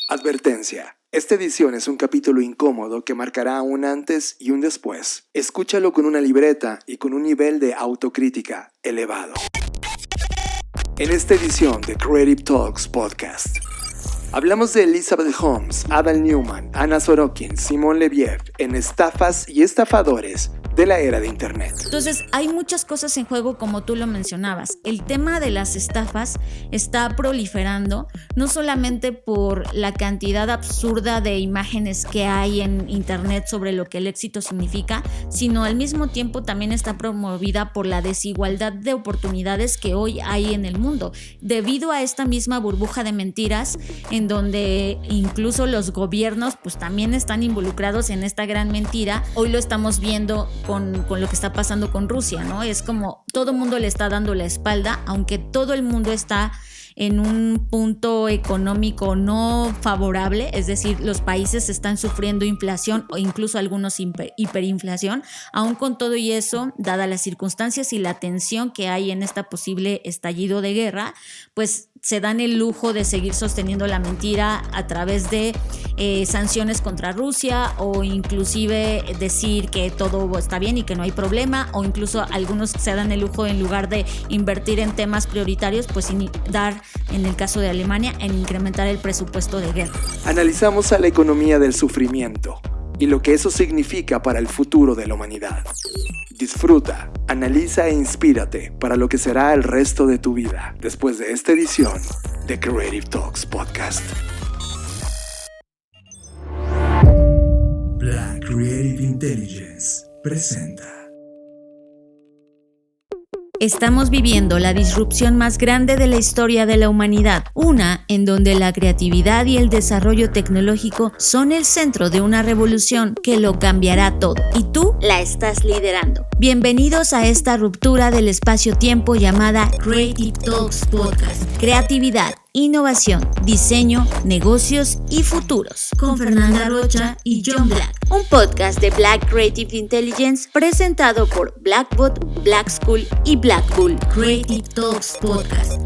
Advertencia. Esta edición es un capítulo incómodo que marcará un antes y un después. Escúchalo con una libreta y con un nivel de autocrítica elevado. En esta edición de Creative Talks Podcast, hablamos de Elizabeth Holmes, Adam Neumann, Anna Sorokin, Simon Leviev en estafas y estafadores de la era de Internet. Entonces, hay muchas cosas en juego, como tú lo mencionabas. El tema de las estafas está proliferando, no solamente por la cantidad absurda de imágenes que hay en Internet sobre lo que el éxito significa, sino al mismo tiempo también está promovida por la desigualdad de oportunidades que hoy hay en el mundo, debido a esta misma burbuja de mentiras, en donde incluso los gobiernos pues también están involucrados en esta gran mentira. Hoy lo estamos viendo con lo que está pasando con Rusia, ¿no? Es como todo el mundo le está dando la espalda, aunque todo el mundo está en un punto económico no favorable, es decir, los países están sufriendo inflación o incluso algunos hiperinflación. Aún con todo y eso, dadas las circunstancias y la tensión que hay en esta posible estallido de guerra, pues se dan el lujo de seguir sosteniendo la mentira a través de sanciones contra Rusia, o inclusive decir que todo está bien y que no hay problema, o incluso algunos se dan el lujo, en lugar de invertir en temas prioritarios, pues dar, en el caso de Alemania, en incrementar el presupuesto de guerra. Analizamos a la economía del sufrimiento y lo que eso significa para el futuro de la humanidad. Disfruta, analiza e inspírate para lo que será el resto de tu vida después de esta edición de Creative Talks Podcast. Black Creative Intelligence presenta. Estamos viviendo la disrupción más grande de la historia de la humanidad, una en donde la creatividad y el desarrollo tecnológico son el centro de una revolución que lo cambiará todo, y tú la estás liderando. Bienvenidos a esta ruptura del espacio-tiempo llamada Creative Talks Podcast. Creatividad, innovación, diseño, negocios y futuros. Con Fernanda Rocha y John Black. Un podcast de Black Creative Intelligence presentado por Blackbot, Black School y Blackpool. Creative Talks Podcast.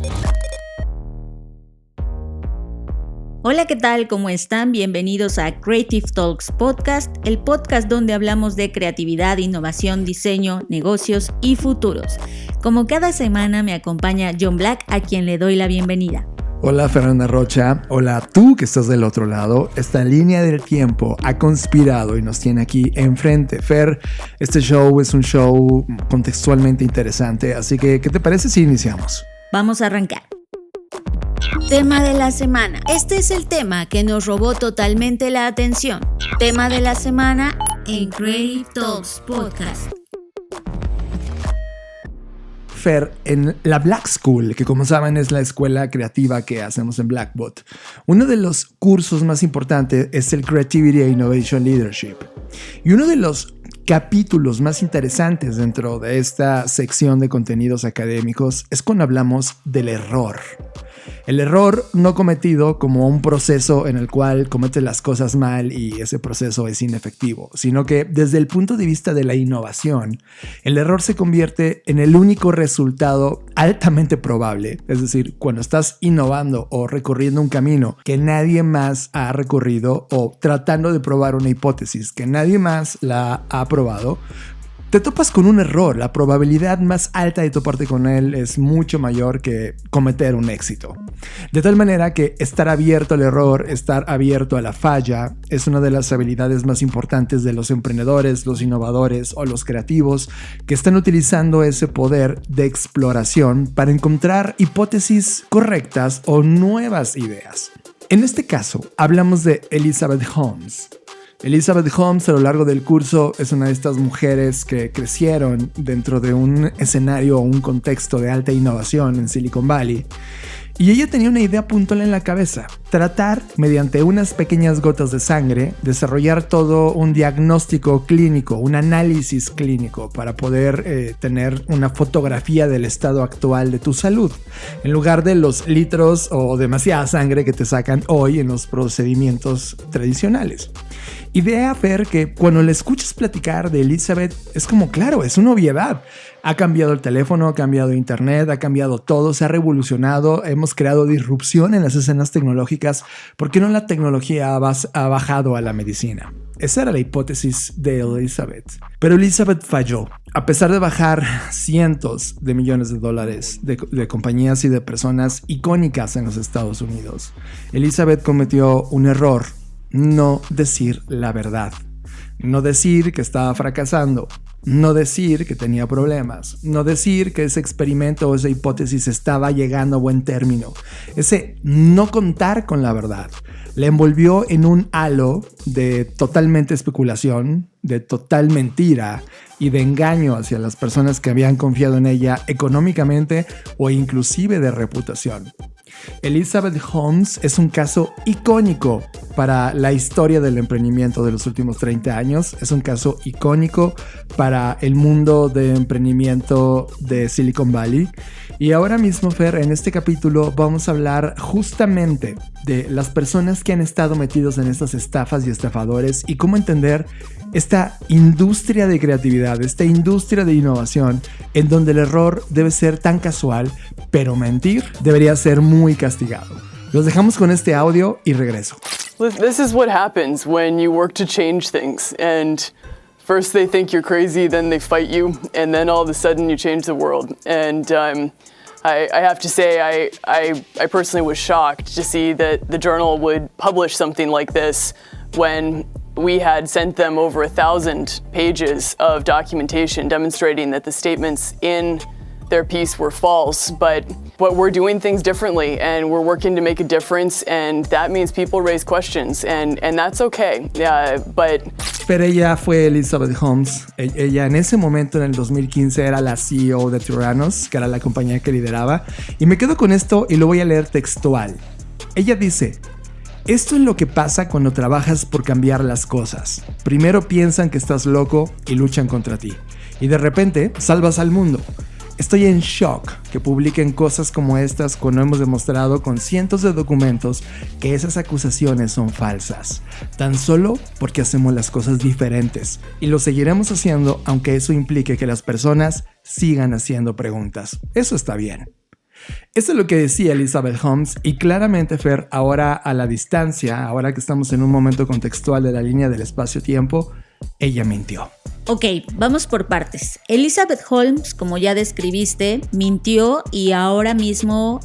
Hola, ¿qué tal? ¿Cómo están? Bienvenidos a Creative Talks Podcast, el podcast donde hablamos de creatividad, innovación, diseño, negocios y futuros. Como cada semana me acompaña John Black, a quien le doy la bienvenida. Hola Fernanda Rocha, hola tú que estás del otro lado. Esta línea del tiempo ha conspirado y nos tiene aquí enfrente. Fer, este show es un show contextualmente interesante, así que ¿qué te parece si iniciamos? Vamos a arrancar. Tema de la semana. Este es el tema que nos robó totalmente la atención. Tema de la semana en Creative Talks Podcast. Fer, en la Black School, que como saben es la escuela creativa que hacemos en Blackbot, uno de los cursos más importantes es el Creativity and Innovation Leadership. Y uno de los capítulos más interesantes dentro de esta sección de contenidos académicos es cuando hablamos del error. El error no cometido como un proceso en el cual cometes las cosas mal y ese proceso es inefectivo, sino que desde el punto de vista de la innovación, el error se convierte en el único resultado altamente probable. Es decir, cuando estás innovando o recorriendo un camino que nadie más ha recorrido o tratando de probar una hipótesis que nadie más la ha probado, te topas con un error. La probabilidad más alta de toparte con él es mucho mayor que cometer un éxito. De tal manera que estar abierto al error, estar abierto a la falla, es una de las habilidades más importantes de los emprendedores, los innovadores o los creativos que están utilizando ese poder de exploración para encontrar hipótesis correctas o nuevas ideas. En este caso, hablamos de Elizabeth Holmes. Elizabeth Holmes, a lo largo del curso, es una de estas mujeres que crecieron dentro de un escenario o un contexto de alta innovación en Silicon Valley. Y ella tenía una idea puntual en la cabeza: tratar, mediante unas pequeñas gotas de sangre, desarrollar todo un diagnóstico clínico, un análisis clínico para poder tener una fotografía del estado actual de tu salud, en lugar de los litros o demasiada sangre que te sacan hoy en los procedimientos tradicionales. Idea, Fer, que cuando le escuchas platicar de Elizabeth es como, claro, es una obviedad. Ha cambiado el teléfono, ha cambiado internet, ha cambiado todo, se ha revolucionado, hemos creado disrupción en las escenas tecnológicas. ¿Por qué no la tecnología ha bajado a la medicina? Esa era la hipótesis de Elizabeth. Pero Elizabeth falló. A pesar de bajar cientos de millones de dólares de compañías y de personas icónicas en los Estados Unidos, Elizabeth cometió un error: no decir la verdad. No decir que estaba fracasando. No decir que tenía problemas. No decir que ese experimento o esa hipótesis estaba llegando a buen término. Ese no contar con la verdad le envolvió en un halo de totalmente especulación, de total mentira y de engaño hacia las personas que habían confiado en ella económicamente o inclusive de reputación. Elizabeth Holmes es un caso icónico para la historia del emprendimiento de los últimos 30 años. Es un caso icónico para el mundo de emprendimiento de Silicon Valley. Y ahora mismo, Fer, en este capítulo vamos a hablar justamente de las personas que han estado metidos en estas estafas y estafadores y cómo entender esta industria de creatividad, esta industria de innovación, en donde el error debe ser tan casual, pero mentir debería ser muy castigado. Los dejamos con este audio y regreso. This is what happens when you work to change things, and first they think you're crazy, then they fight you, and then all of a sudden you change the world. And I have to say, I personally was shocked to see that the Journal would publish something like this when we had sent them over 1,000 pages of documentation demonstrating that the statements in their piece were false, but we're doing things differently and we're working to make a difference, and that means people raise questions, and that's okay. Pero ella fue Elizabeth Holmes. Ella en ese momento, en el 2015, era la CEO de Theranos, que era la compañía que lideraba. Y me quedo con esto y lo voy a leer textual. Ella dice: esto es lo que pasa cuando trabajas por cambiar las cosas. Primero piensan que estás loco y luchan contra ti. Y de repente salvas al mundo. Estoy en shock que publiquen cosas como estas cuando hemos demostrado con cientos de documentos que esas acusaciones son falsas, tan solo porque hacemos las cosas diferentes, y lo seguiremos haciendo aunque eso implique que las personas sigan haciendo preguntas. Eso está bien. Eso es lo que decía Elizabeth Holmes, y claramente, Fer, ahora a la distancia, ahora que estamos en un momento contextual de la línea del espacio-tiempo, ella mintió. Ok, vamos por partes. Elizabeth Holmes, como ya describiste, mintió y ahora mismo,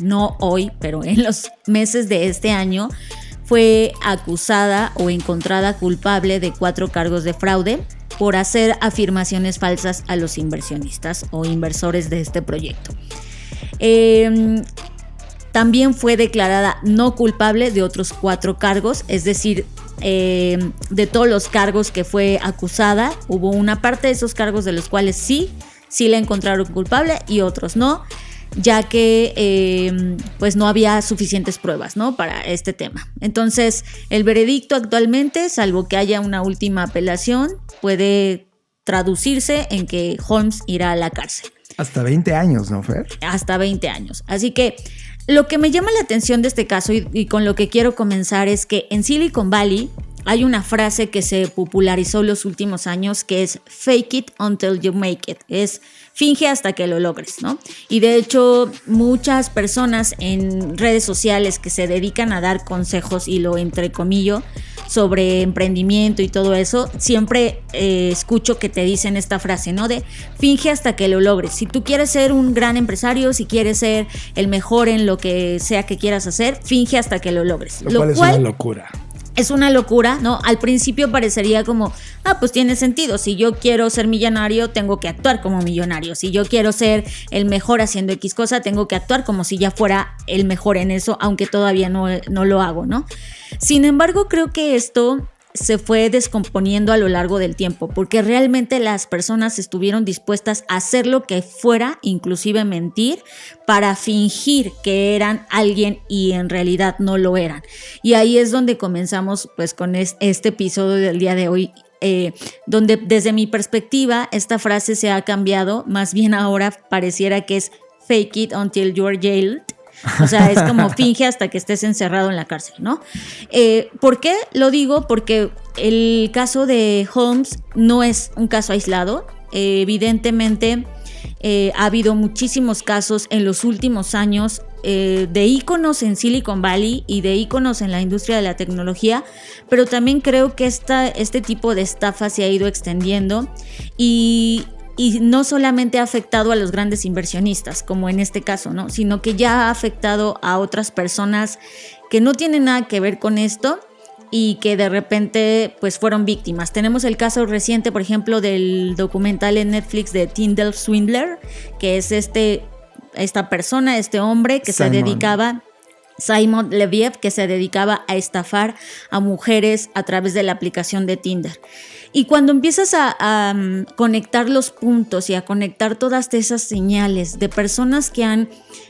no hoy, pero en los meses de este año, fue acusada o encontrada culpable de 4 cargos de fraude por hacer afirmaciones falsas a los inversionistas o inversores de este proyecto. También fue declarada no culpable de otros 4 cargos, es decir, de todos los cargos que fue acusada, hubo una parte de esos cargos de los cuales sí la encontraron culpable y otros no, ya que pues no había suficientes pruebas, ¿no?, para este tema. Entonces, el veredicto actualmente, salvo que haya una última apelación, puede traducirse en que Holmes irá a la cárcel. Hasta 20 años, ¿no, Fer? Hasta 20 años. Así que lo que me llama la atención de este caso y con lo que quiero comenzar es que en Silicon Valley hay una frase que se popularizó en los últimos años que es fake it until you make it. Es finge hasta que lo logres, ¿no? Y de hecho muchas personas en redes sociales que se dedican a dar consejos, y lo entrecomillo, sobre emprendimiento y todo eso, siempre escucho que te dicen esta frase, ¿no? De finge hasta que lo logres. Si tú quieres ser un gran empresario, si quieres ser el mejor en lo que sea que quieras hacer, finge hasta que lo logres. Lo cual es una locura. Es una locura, ¿no? Al principio parecería como, pues tiene sentido. Si yo quiero ser millonario, tengo que actuar como millonario. Si yo quiero ser el mejor haciendo X cosa, tengo que actuar como si ya fuera el mejor en eso, aunque todavía no lo hago, ¿no? Sin embargo, creo que esto se fue descomponiendo a lo largo del tiempo, porque realmente las personas estuvieron dispuestas a hacer lo que fuera, inclusive mentir, para fingir que eran alguien y en realidad no lo eran. Y ahí es donde comenzamos pues con este episodio del día de hoy, donde desde mi perspectiva esta frase se ha cambiado, más bien ahora pareciera que es fake it until you're jailed, O sea, es como finge hasta que estés encerrado en la cárcel, ¿no? ¿Por qué lo digo? Porque el caso de Holmes no es un caso aislado. Evidentemente, ha habido muchísimos casos en los últimos años de íconos en Silicon Valley y de íconos en la industria de la tecnología, pero también creo que este tipo de estafa se ha ido extendiendo y no solamente ha afectado a los grandes inversionistas, como en este caso, ¿no? Sino que ya ha afectado a otras personas que no tienen nada que ver con esto y que de repente pues fueron víctimas. Tenemos el caso reciente, por ejemplo, del documental en Netflix de Tyndall Swindler, que es esta persona, este hombre que Simon Leviev, que se dedicaba a estafar a mujeres a través de la aplicación de Tinder. Y cuando empiezas a conectar los puntos y a conectar todas esas señales de personas que han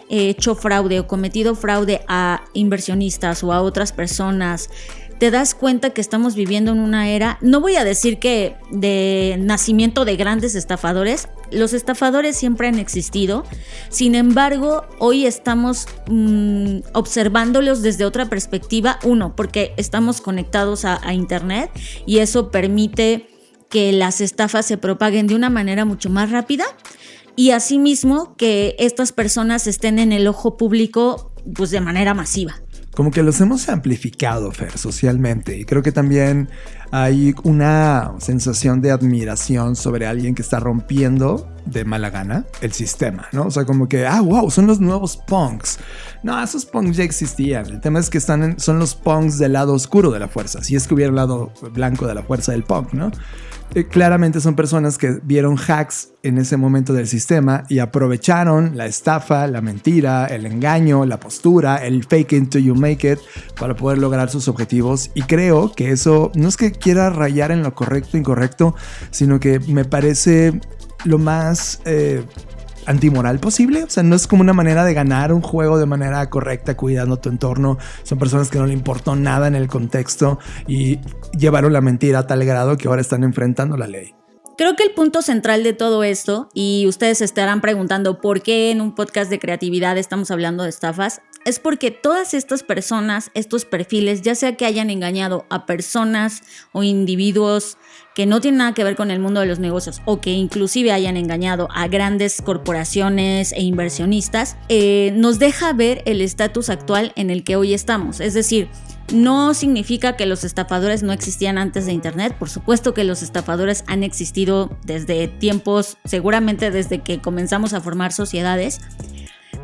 hecho fraude o cometido fraude a inversionistas o a otras personas, te das cuenta que estamos viviendo en una era, no voy a decir que de nacimiento de grandes estafadores. Los estafadores siempre han existido, sin embargo, hoy estamos observándolos desde otra perspectiva. Uno, porque estamos conectados a internet y eso permite que las estafas se propaguen de una manera mucho más rápida y asimismo que estas personas estén en el ojo público pues de manera masiva. Como que los hemos amplificado, Fer, socialmente. Y creo que también hay una sensación de admiración sobre alguien que está rompiendo de mala gana el sistema, ¿no? O sea, como que, wow, son los nuevos punks. No, esos punks ya existían. El tema es que son los punks del lado oscuro de la fuerza. Si es que hubiera el lado blanco de la fuerza del punk, ¿no? Claramente son personas que vieron hacks en ese momento del sistema y aprovecharon la estafa, la mentira, el engaño, la postura, el fake it till you make it para poder lograr sus objetivos. Y creo que eso no es que quiera rayar en lo correcto o incorrecto, sino que me parece lo más antimoral posible. O sea, no es como una manera de ganar un juego de manera correcta, cuidando tu entorno. Son personas que no le importó nada en el contexto y llevaron la mentira a tal grado que ahora están enfrentando la ley. Creo que el punto central de todo esto, y ustedes se estarán preguntando por qué en un podcast de creatividad estamos hablando de estafas, es porque todas estas personas, estos perfiles, ya sea que hayan engañado a personas o individuos que no tienen nada que ver con el mundo de los negocios o que inclusive hayan engañado a grandes corporaciones e inversionistas, nos deja ver el estatus actual en el que hoy estamos. Es decir, no significa que los estafadores no existían antes de Internet. Por supuesto que los estafadores han existido desde tiempos, seguramente desde que comenzamos a formar sociedades.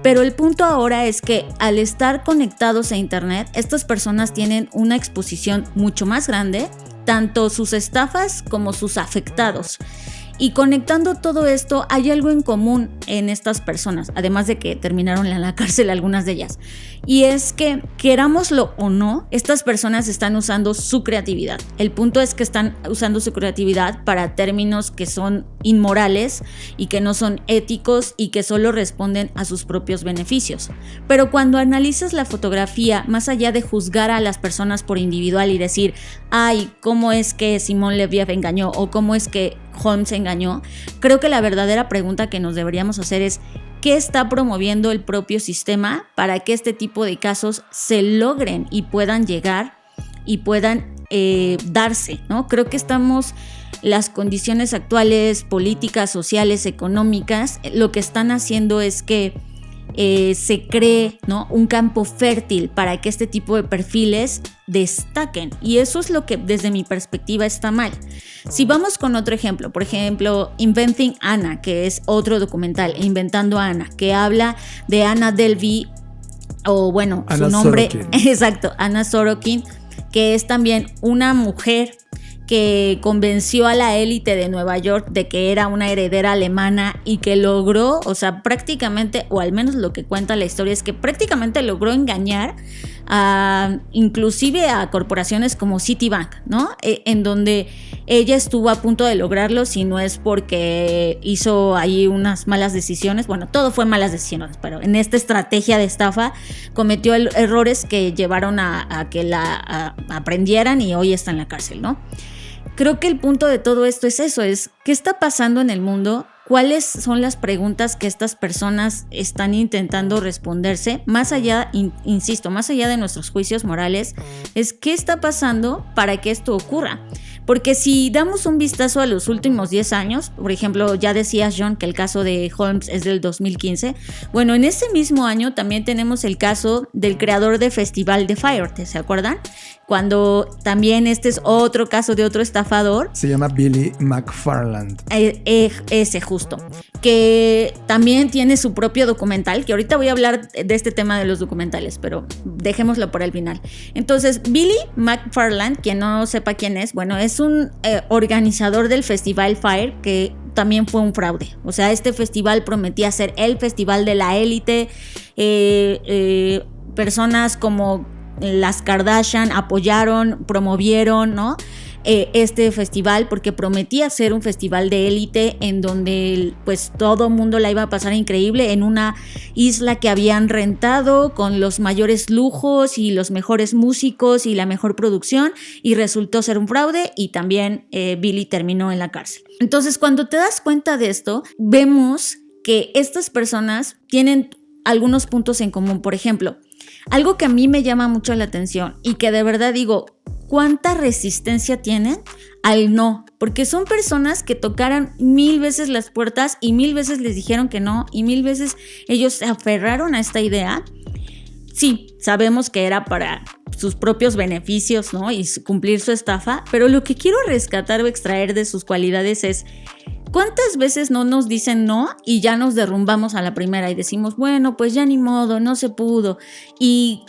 Pero el punto ahora es que al estar conectados a Internet, estas personas tienen una exposición mucho más grande, tanto sus estafas como sus afectados. Y conectando todo esto, hay algo en común en estas personas, además de que terminaron en la cárcel algunas de ellas. Y es que, querámoslo o no, estas personas están usando su creatividad. El punto es que están usando su creatividad para términos que son inmorales y que no son éticos y que solo responden a sus propios beneficios. Pero cuando analizas la fotografía, más allá de juzgar a las personas por individual y decir, ay, ¿cómo es que Simon Leviev engañó? O ¿cómo es que Holmes engañó? Creo que la verdadera pregunta que nos deberíamos hacer es ¿qué está promoviendo el propio sistema para que este tipo de casos se logren y puedan llegar y puedan darse, ¿no? Creo que las condiciones actuales, políticas, sociales, económicas, lo que están haciendo es que se cree, ¿no?, un campo fértil para que este tipo de perfiles destaquen, y eso es lo que desde mi perspectiva está mal. Si vamos con otro ejemplo, por ejemplo Inventing Anna, que es otro documental, Inventando a Anna, que habla de Anna Delvey, o bueno, Anna su nombre Sorokin. Exacto, Anna Sorokin, que es también una mujer que convenció a la élite de Nueva York de que era una heredera alemana y que logró, o sea, prácticamente, o al menos lo que cuenta la historia es que prácticamente logró engañar inclusive a corporaciones como Citibank, ¿no? En donde ella estuvo a punto de lograrlo, si no es porque hizo ahí unas malas decisiones. Bueno, todo fue malas decisiones, pero en esta estrategia de estafa cometió errores que llevaron a que la aprendieran y hoy está en la cárcel, ¿no? Creo que el punto de todo esto es eso, es qué está pasando en el mundo cuáles son las preguntas que estas personas están intentando responderse, más allá, insisto, más allá de nuestros juicios morales, es qué está pasando para que esto ocurra. Porque si damos un vistazo a los últimos 10 años, por ejemplo, ya decías, John, que el caso de Holmes es del 2015, bueno, en ese mismo año también tenemos el caso del creador de Festival de Fire, ¿se acuerdan? Cuando también este es otro caso de otro estafador. Se llama Billy McFarland. Ese justo, que también tiene su propio documental, que ahorita voy a hablar de este tema de los documentales, pero dejémoslo para el final. Entonces, Billy McFarland, quien no sepa quién es, bueno, es un organizador del Festival Fire, que también fue un fraude. O sea, este festival prometía ser el festival de la élite, personas como las Kardashian apoyaron, promovieron, ¿no? Este festival porque prometía ser un festival de élite en donde pues todo mundo la iba a pasar increíble en una isla que habían rentado con los mayores lujos y los mejores músicos y la mejor producción, y resultó ser un fraude, y también Billy terminó en la cárcel. Entonces, cuando te das cuenta de esto, vemos que estas personas tienen algunos puntos en común. Por ejemplo, algo que a mí me llama mucho la atención y que de verdad digo, ¿cuánta resistencia tienen al no? Porque son personas que tocaron 1000 veces las puertas y 1000 veces les dijeron que no, y 1000 veces ellos se aferraron a esta idea. Sí, sabemos que era para sus propios beneficios, ¿no? Y cumplir su estafa, pero lo que quiero rescatar o extraer de sus cualidades es: ¿cuántas veces no nos dicen no y ya nos derrumbamos a la primera y decimos, bueno, pues ya ni modo, no se pudo? Y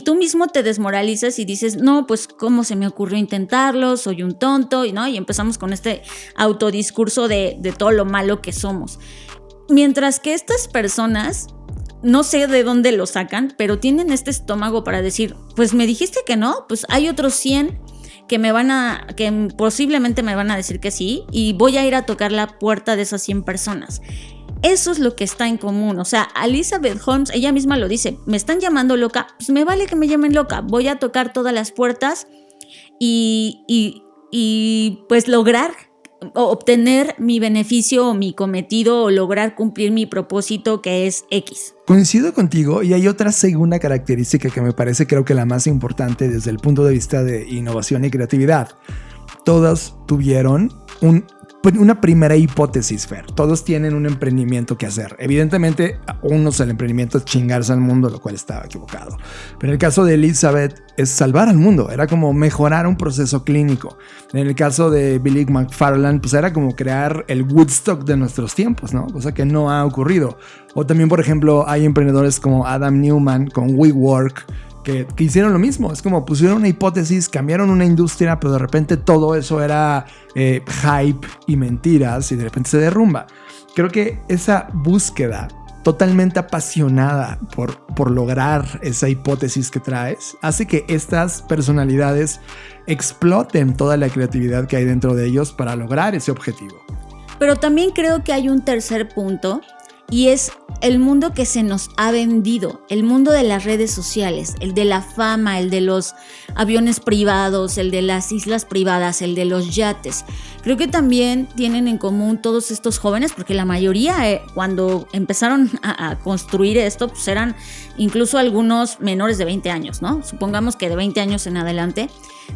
tú mismo te desmoralizas y dices, no, pues cómo se me ocurrió intentarlo, soy un tonto, ¿no? Y empezamos con este autodiscurso de todo lo malo que somos. Mientras que estas personas, no sé de dónde lo sacan, pero tienen este estómago para decir, pues me dijiste que no, pues hay otros 100 que posiblemente me van a decir que sí, y voy a ir a tocar la puerta de esas 100 personas. Eso es lo que está en común. O sea, Elizabeth Holmes, ella misma lo dice, me están llamando loca, pues me vale que me llamen loca, voy a tocar todas las puertas y pues lograr obtener mi beneficio o mi cometido, o lograr cumplir mi propósito, que es X. Coincido contigo, y hay otra segunda característica que me parece, creo que la más importante desde el punto de vista de innovación y creatividad. Todas tuvieron una primera hipótesis, Fer. Todos tienen un emprendimiento que hacer. Evidentemente, unos el emprendimiento es chingarse al mundo, lo cual estaba equivocado. Pero en el caso de Elizabeth es salvar al mundo. Era como mejorar un proceso clínico. En el caso de Billy McFarland, pues era como crear el Woodstock de nuestros tiempos, ¿no? Cosa que no ha ocurrido. O también, por ejemplo, hay emprendedores como Adam Newman con WeWork, que hicieron lo mismo. Es como pusieron una hipótesis, cambiaron una industria, pero de repente todo eso era hype y mentiras, y de repente se derrumba. Creo que esa búsqueda totalmente apasionada por lograr esa hipótesis que traes hace que estas personalidades exploten toda la creatividad que hay dentro de ellos para lograr ese objetivo. Pero también creo que hay un tercer punto, y es el mundo que se nos ha vendido, el mundo de las redes sociales, el de la fama, el de los aviones privados, el de las islas privadas, el de los yates. Creo que también tienen en común todos estos jóvenes, porque la mayoría cuando empezaron a construir esto, pues eran incluso algunos menores de 20 años, ¿no? Supongamos que de 20 años en adelante.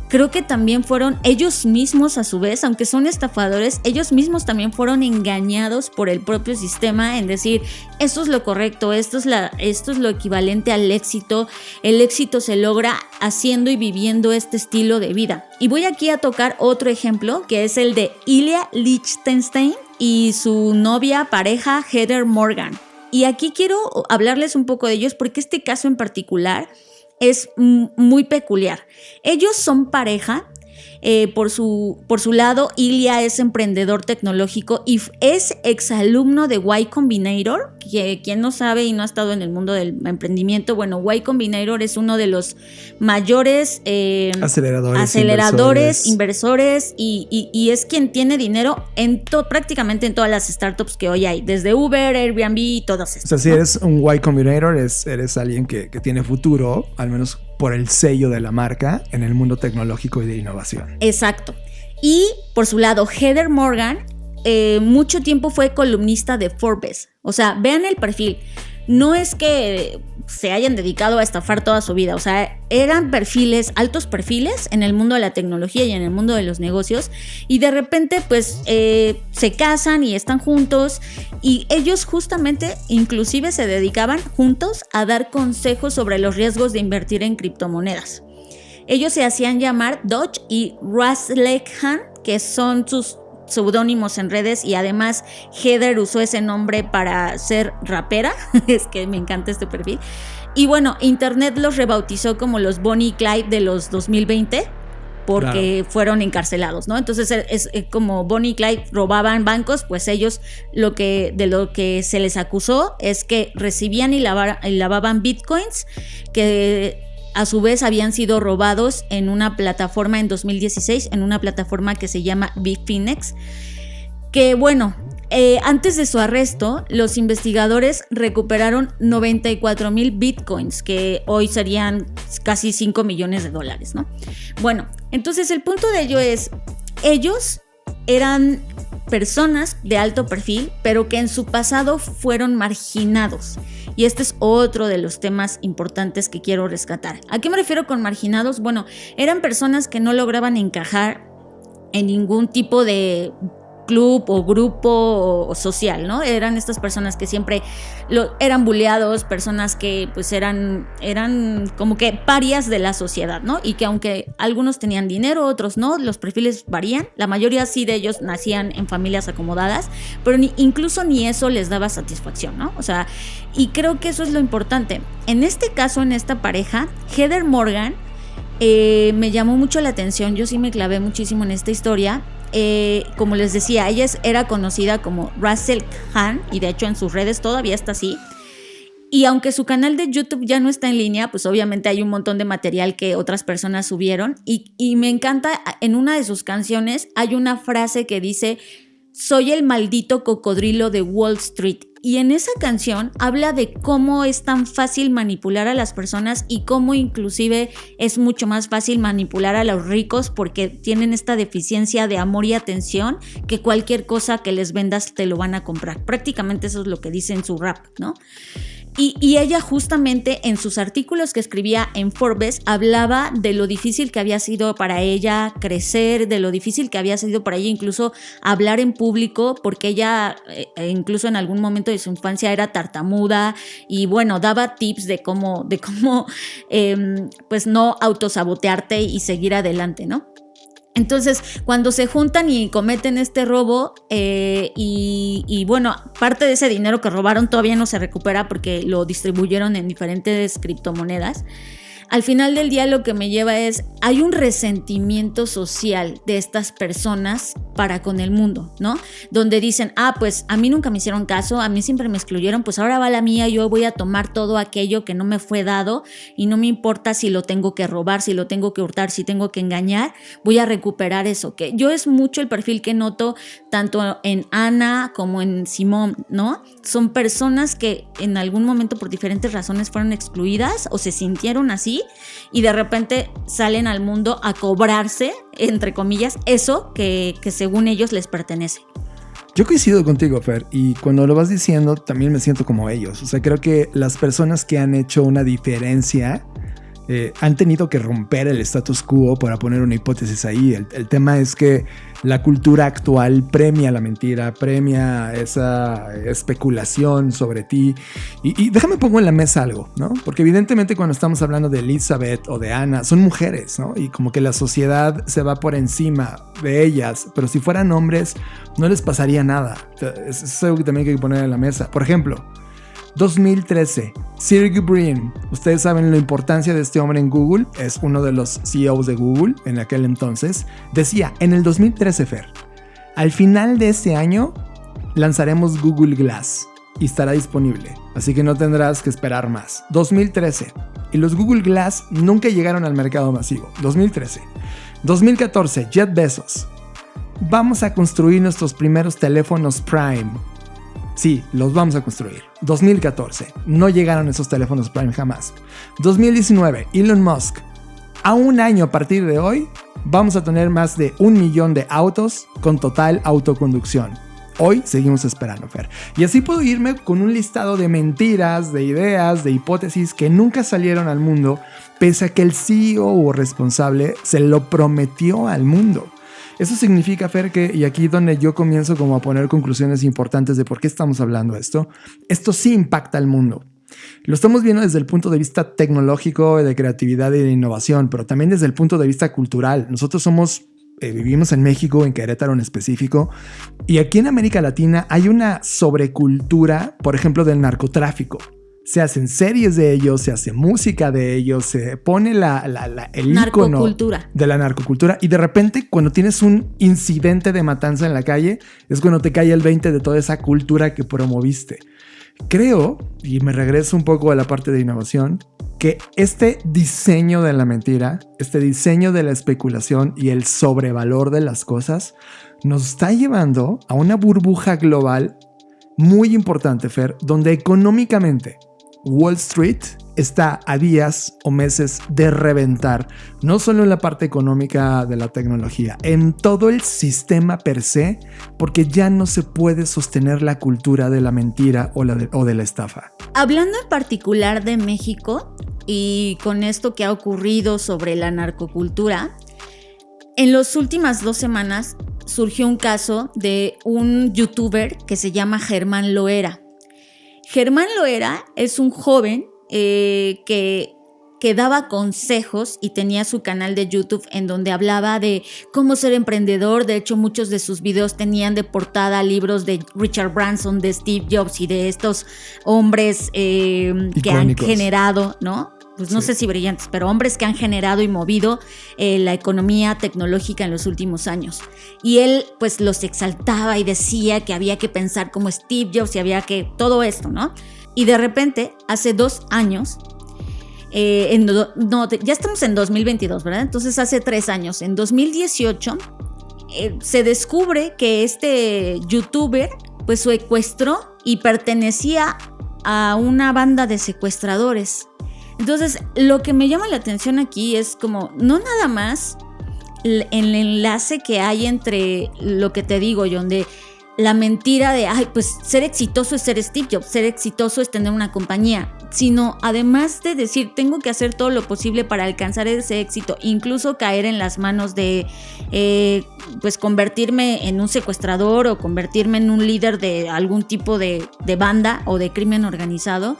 Creo que también fueron ellos mismos, a su vez, aunque son estafadores, ellos mismos también fueron engañados por el propio sistema en decir, esto es lo correcto, esto es lo equivalente al éxito. El éxito se logra haciendo y viviendo este estilo de vida. Y voy aquí a tocar otro ejemplo, que es el de Ilya Lichtenstein y su novia pareja Heather Morgan. Y aquí quiero hablarles un poco de ellos, porque este caso en particular es muy peculiar. Ellos son pareja. Por su lado, Ilya es emprendedor tecnológico y es exalumno de Y Combinator, que quien no sabe y no ha estado en el mundo del emprendimiento, bueno, Y Combinator es uno de los mayores aceleradores, inversores y es quien tiene dinero prácticamente en todas las startups que hoy hay, desde Uber, Airbnb y todas estas. O sea, si eres un Y Combinator, eres alguien que tiene futuro, al menos por el sello de la marca en el mundo tecnológico y de innovación. Exacto. Y por su lado, Heather Morgan mucho tiempo fue columnista de Forbes. O sea, vean el perfil. No es que se hayan dedicado a estafar toda su vida, o sea, eran perfiles, altos perfiles en el mundo de la tecnología y en el mundo de los negocios, y de repente pues se casan y están juntos, y ellos justamente inclusive se dedicaban juntos a dar consejos sobre los riesgos de invertir en criptomonedas. Ellos se hacían llamar Dodge y Rasleghan, que son sus seudónimos en redes, y además Heather usó ese nombre para ser rapera. Es que me encanta este perfil. Y bueno, internet los rebautizó como los Bonnie y Clyde de los 2020 porque fueron encarcelados, ¿no? Entonces es como Bonnie y Clyde robaban bancos, pues ellos de lo que se les acusó es que recibían y lavaban bitcoins que a su vez habían sido robados en una plataforma en 2016, en una plataforma que se llama Bitfinex, que bueno, antes de su arresto, los investigadores recuperaron 94,000 bitcoins, que hoy serían casi $5 millones, ¿no? Bueno, entonces el punto de ello es, ellos eran personas de alto perfil, pero que en su pasado fueron marginados. Y este es otro de los temas importantes que quiero rescatar. ¿A qué me refiero con marginados? Bueno, eran personas que no lograban encajar en ningún tipo de club o grupo social, ¿no? Eran estas personas que siempre eran buleados, personas que pues eran como que parias de la sociedad, ¿no? Y que aunque algunos tenían dinero, otros no, los perfiles varían, la mayoría sí de ellos nacían en familias acomodadas, pero incluso ni eso les daba satisfacción, ¿no? O sea, y creo que eso es lo importante. En este caso, en esta pareja, Heather Morgan me llamó mucho la atención, yo sí me clavé muchísimo en esta historia. Como les decía, ella era conocida como Rasleghan, y de hecho en sus redes todavía está así. Y aunque su canal de YouTube ya no está en línea, pues obviamente hay un montón de material que otras personas subieron. Y me encanta, en una de sus canciones hay una frase que dice: "Soy el maldito cocodrilo de Wall Street". Y en esa canción habla de cómo es tan fácil manipular a las personas y cómo inclusive es mucho más fácil manipular a los ricos porque tienen esta deficiencia de amor y atención, que cualquier cosa que les vendas te lo van a comprar. Prácticamente eso es lo que dice en su rap, ¿no? Y ella justamente en sus artículos que escribía en Forbes hablaba de lo difícil que había sido para ella crecer, de lo difícil que había sido para ella incluso hablar en público, porque ella incluso en algún momento de su infancia era tartamuda, y bueno, daba tips de cómo pues no autosabotearte y seguir adelante, ¿no? Entonces, cuando se juntan y cometen este robo, y bueno, parte de ese dinero que robaron todavía no se recupera porque lo distribuyeron en diferentes criptomonedas. Al final del día lo que me lleva es, hay un resentimiento social de estas personas para con el mundo, ¿no? Donde dicen, pues a mí nunca me hicieron caso, a mí siempre me excluyeron, pues ahora va la mía, yo voy a tomar todo aquello que no me fue dado y no me importa si lo tengo que robar, si lo tengo que hurtar, si tengo que engañar, voy a recuperar eso. Que yo es mucho el perfil que noto tanto en Ana como en Simón, ¿no? Son personas que en algún momento por diferentes razones fueron excluidas o se sintieron así, y de repente salen al mundo a cobrarse, entre comillas, eso que según ellos les pertenece. Yo coincido contigo, Fer, y cuando lo vas diciendo también me siento como ellos. O sea, creo que las personas que han hecho una diferencia han tenido que romper el status quo, para poner una hipótesis ahí. El tema es que la cultura actual premia la mentira, premia esa especulación sobre ti. Y déjame pongo en la mesa algo, ¿no? Porque evidentemente cuando estamos hablando de Elizabeth o de Ana, son mujeres, ¿no? Y como que la sociedad se va por encima de ellas, pero si fueran hombres no les pasaría nada. Es algo que también hay que poner en la mesa. Por ejemplo, 2013, Sergey Brin. Ustedes saben la importancia de este hombre en Google. Es uno de los CEOs de Google en aquel entonces. Decía, en el 2013, Fer, al final de este año lanzaremos Google Glass y estará disponible. Así que no tendrás que esperar más. 2013. Y los Google Glass nunca llegaron al mercado masivo. 2013. 2014, Jeff Bezos. Vamos a construir nuestros primeros teléfonos Prime. Sí, los vamos a construir. 2014. No llegaron esos teléfonos Prime jamás. 2019. Elon Musk. A un año a partir de hoy, vamos a tener más de 1 millón de autos con total autoconducción. Hoy seguimos esperando, Fer. Y así puedo irme con un listado de mentiras, de ideas, de hipótesis que nunca salieron al mundo, pese a que el CEO o responsable se lo prometió al mundo. Eso significa, Fer, que, y aquí donde yo comienzo como a poner conclusiones importantes de por qué estamos hablando de esto sí impacta al mundo. Lo estamos viendo desde el punto de vista tecnológico, de creatividad y de innovación, pero también desde el punto de vista cultural. Nosotros vivimos en México, en Querétaro en específico, y aquí en América Latina hay una sobrecultura, por ejemplo, del narcotráfico. Se hacen series de ellos, se hace música de ellos, se pone el ícono de la narcocultura, y de repente cuando tienes un incidente de matanza en la calle es cuando te cae el 20 de toda esa cultura que promoviste. Creo, y me regreso un poco a la parte de innovación, que este diseño de la mentira, este diseño de la especulación y el sobrevalor de las cosas nos está llevando a una burbuja global muy importante, Fer, donde económicamente Wall Street está a días o meses de reventar, no solo en la parte económica de la tecnología, en todo el sistema per se, porque ya no se puede sostener la cultura de la mentira o de la estafa. Hablando en particular de México y con esto que ha ocurrido sobre la narcocultura, en las últimas 2 semanas surgió un caso de un youtuber que se llama Germán Loera. Germán Loera es un joven que daba consejos y tenía su canal de YouTube en donde hablaba de cómo ser emprendedor. De hecho, muchos de sus videos tenían de portada libros de Richard Branson, de Steve Jobs y de estos hombres que han generado, ¿no? Pues no sé si brillantes, pero hombres que han generado y movido la economía tecnológica en los últimos años. Y él pues los exaltaba y decía que había que pensar como Steve Jobs y había que todo esto, ¿no? Y de repente, hace 2 años, ya estamos en 2022, ¿verdad? Entonces hace 3 años, en 2018, se descubre que este youtuber pues secuestró y pertenecía a una banda de secuestradores. Entonces, lo que me llama la atención aquí es como, no nada más el enlace que hay entre lo que te digo, John, de la mentira de, pues ser exitoso es ser Steve Jobs, ser exitoso es tener una compañía, sino además de decir, tengo que hacer todo lo posible para alcanzar ese éxito, incluso caer en las manos de, pues convertirme en un secuestrador o convertirme en un líder de algún tipo de banda o de crimen organizado.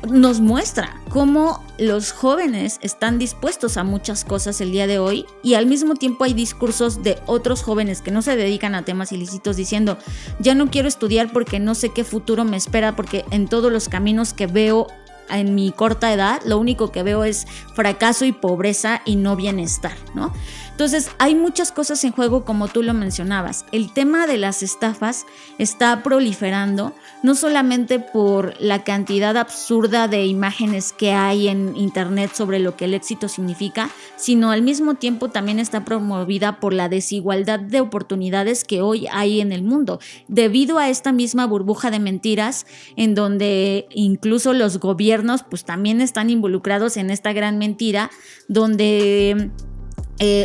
Nos muestra cómo los jóvenes están dispuestos a muchas cosas el día de hoy, y al mismo tiempo hay discursos de otros jóvenes que no se dedican a temas ilícitos diciendo, ya no quiero estudiar porque no sé qué futuro me espera, porque en todos los caminos que veo en mi corta edad, lo único que veo es fracaso y pobreza y no bienestar, ¿no? Entonces, hay muchas cosas en juego, como tú lo mencionabas. El tema de las estafas está proliferando, no solamente por la cantidad absurda de imágenes que hay en internet sobre lo que el éxito significa, sino al mismo tiempo también está promovida por la desigualdad de oportunidades que hoy hay en el mundo, debido a esta misma burbuja de mentiras, en donde incluso los gobiernos pues también están involucrados en esta gran mentira, donde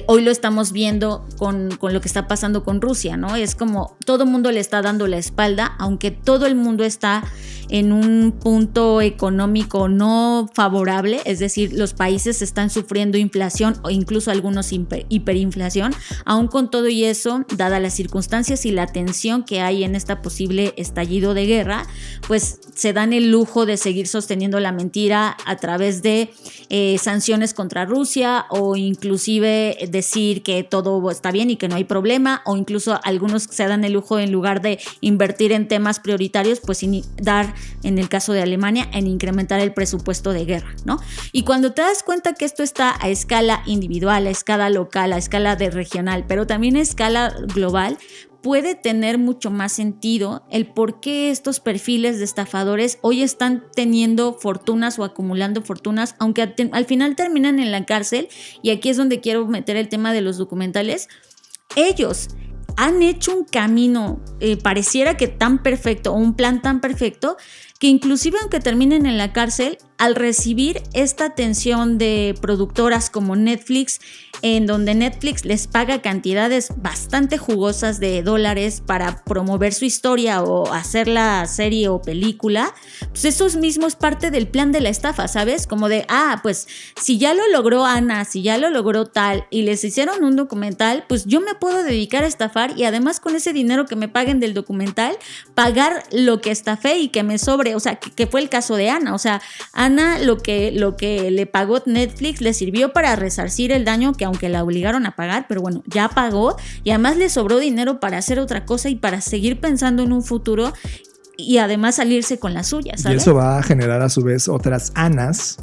hoy lo estamos viendo con lo que está pasando con Rusia, ¿no? Es como todo el mundo le está dando la espalda, aunque todo el mundo está en un punto económico no favorable, es decir, los países están sufriendo inflación o incluso algunos hiperinflación. Aún con todo y eso, dadas las circunstancias y la tensión que hay en esta posible estallido de guerra, pues se dan el lujo de seguir sosteniendo la mentira a través de sanciones contra Rusia, o inclusive decir que todo está bien y que no hay problema, o incluso algunos se dan el lujo, en lugar de invertir en temas prioritarios, pues dar, en el caso de Alemania, en incrementar el presupuesto de guerra, ¿no? Y cuando te das cuenta que esto está a escala individual, a escala local, a escala regional, pero también a escala global, puede tener mucho más sentido el por qué estos perfiles de estafadores hoy están teniendo fortunas o acumulando fortunas, aunque al final terminan en la cárcel. Y aquí es donde quiero meter el tema de los documentales. Ellos han hecho un camino, pareciera que tan perfecto, o un plan tan perfecto, que inclusive aunque terminen en la cárcel, al recibir esta atención de productoras como Netflix, en donde Netflix les paga cantidades bastante jugosas de dólares para promover su historia o hacer la serie o película, pues eso mismo es parte del plan de la estafa, ¿sabes? Como de, pues si ya lo logró Ana, si ya lo logró tal y les hicieron un documental, pues yo me puedo dedicar a estafar y además con ese dinero que me paguen del documental, pagar lo que estafé y que me sobre, o sea, que fue el caso de Ana, o sea, Ana lo que le pagó Netflix le sirvió para resarcir el daño que aunque la obligaron a pagar, pero bueno, ya pagó y además le sobró dinero para hacer otra cosa y para seguir pensando en un futuro y además salirse con la suya, ¿sabes? Y eso va a generar a su vez otras Anas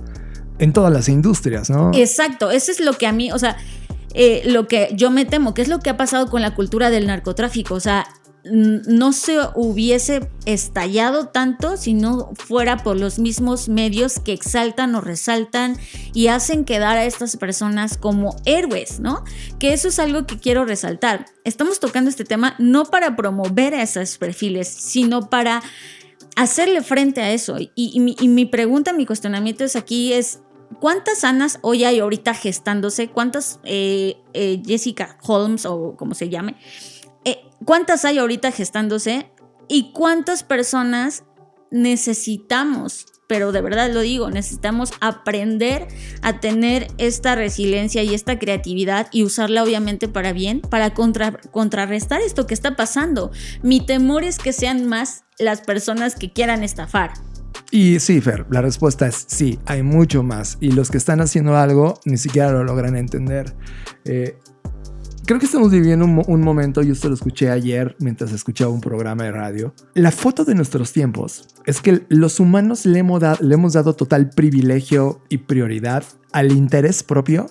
en todas las industrias, ¿no? Exacto, eso es lo que a mí, o sea, lo que yo me temo, que es lo que ha pasado con la cultura del narcotráfico, o sea, no se hubiese estallado tanto si no fuera por los mismos medios que exaltan o resaltan y hacen quedar a estas personas como héroes, ¿no? Que eso es algo que quiero resaltar. Estamos tocando este tema no para promover a esos perfiles, sino para hacerle frente a eso. Y mi pregunta, mi cuestionamiento es ¿cuántas Anas hoy hay ahorita gestándose? ¿Cuántas Jessica Holmes o como se llame? ¿Cuántas hay ahorita gestándose? ¿Y cuántas personas necesitamos? Pero de verdad lo digo, necesitamos aprender a tener esta resiliencia y esta creatividad y usarla obviamente para bien, para contrarrestar esto que está pasando. Mi temor es que sean más las personas que quieran estafar. Y sí, Fer, la respuesta es sí, hay mucho más. Y los que están haciendo algo ni siquiera lo logran entender. Creo que estamos viviendo un momento, yo esto lo escuché ayer mientras escuchaba un programa de radio. La foto de nuestros tiempos es que los humanos le hemos dado total privilegio y prioridad al interés propio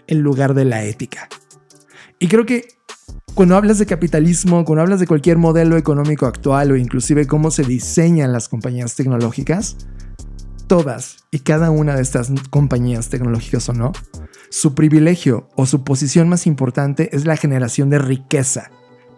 en lugar de la ética. Y creo que cuando hablas de capitalismo, cuando hablas de cualquier modelo económico actual o inclusive cómo se diseñan las compañías tecnológicas, todas y cada una de estas compañías tecnológicas o no, su privilegio o su posición más importante es la generación de riqueza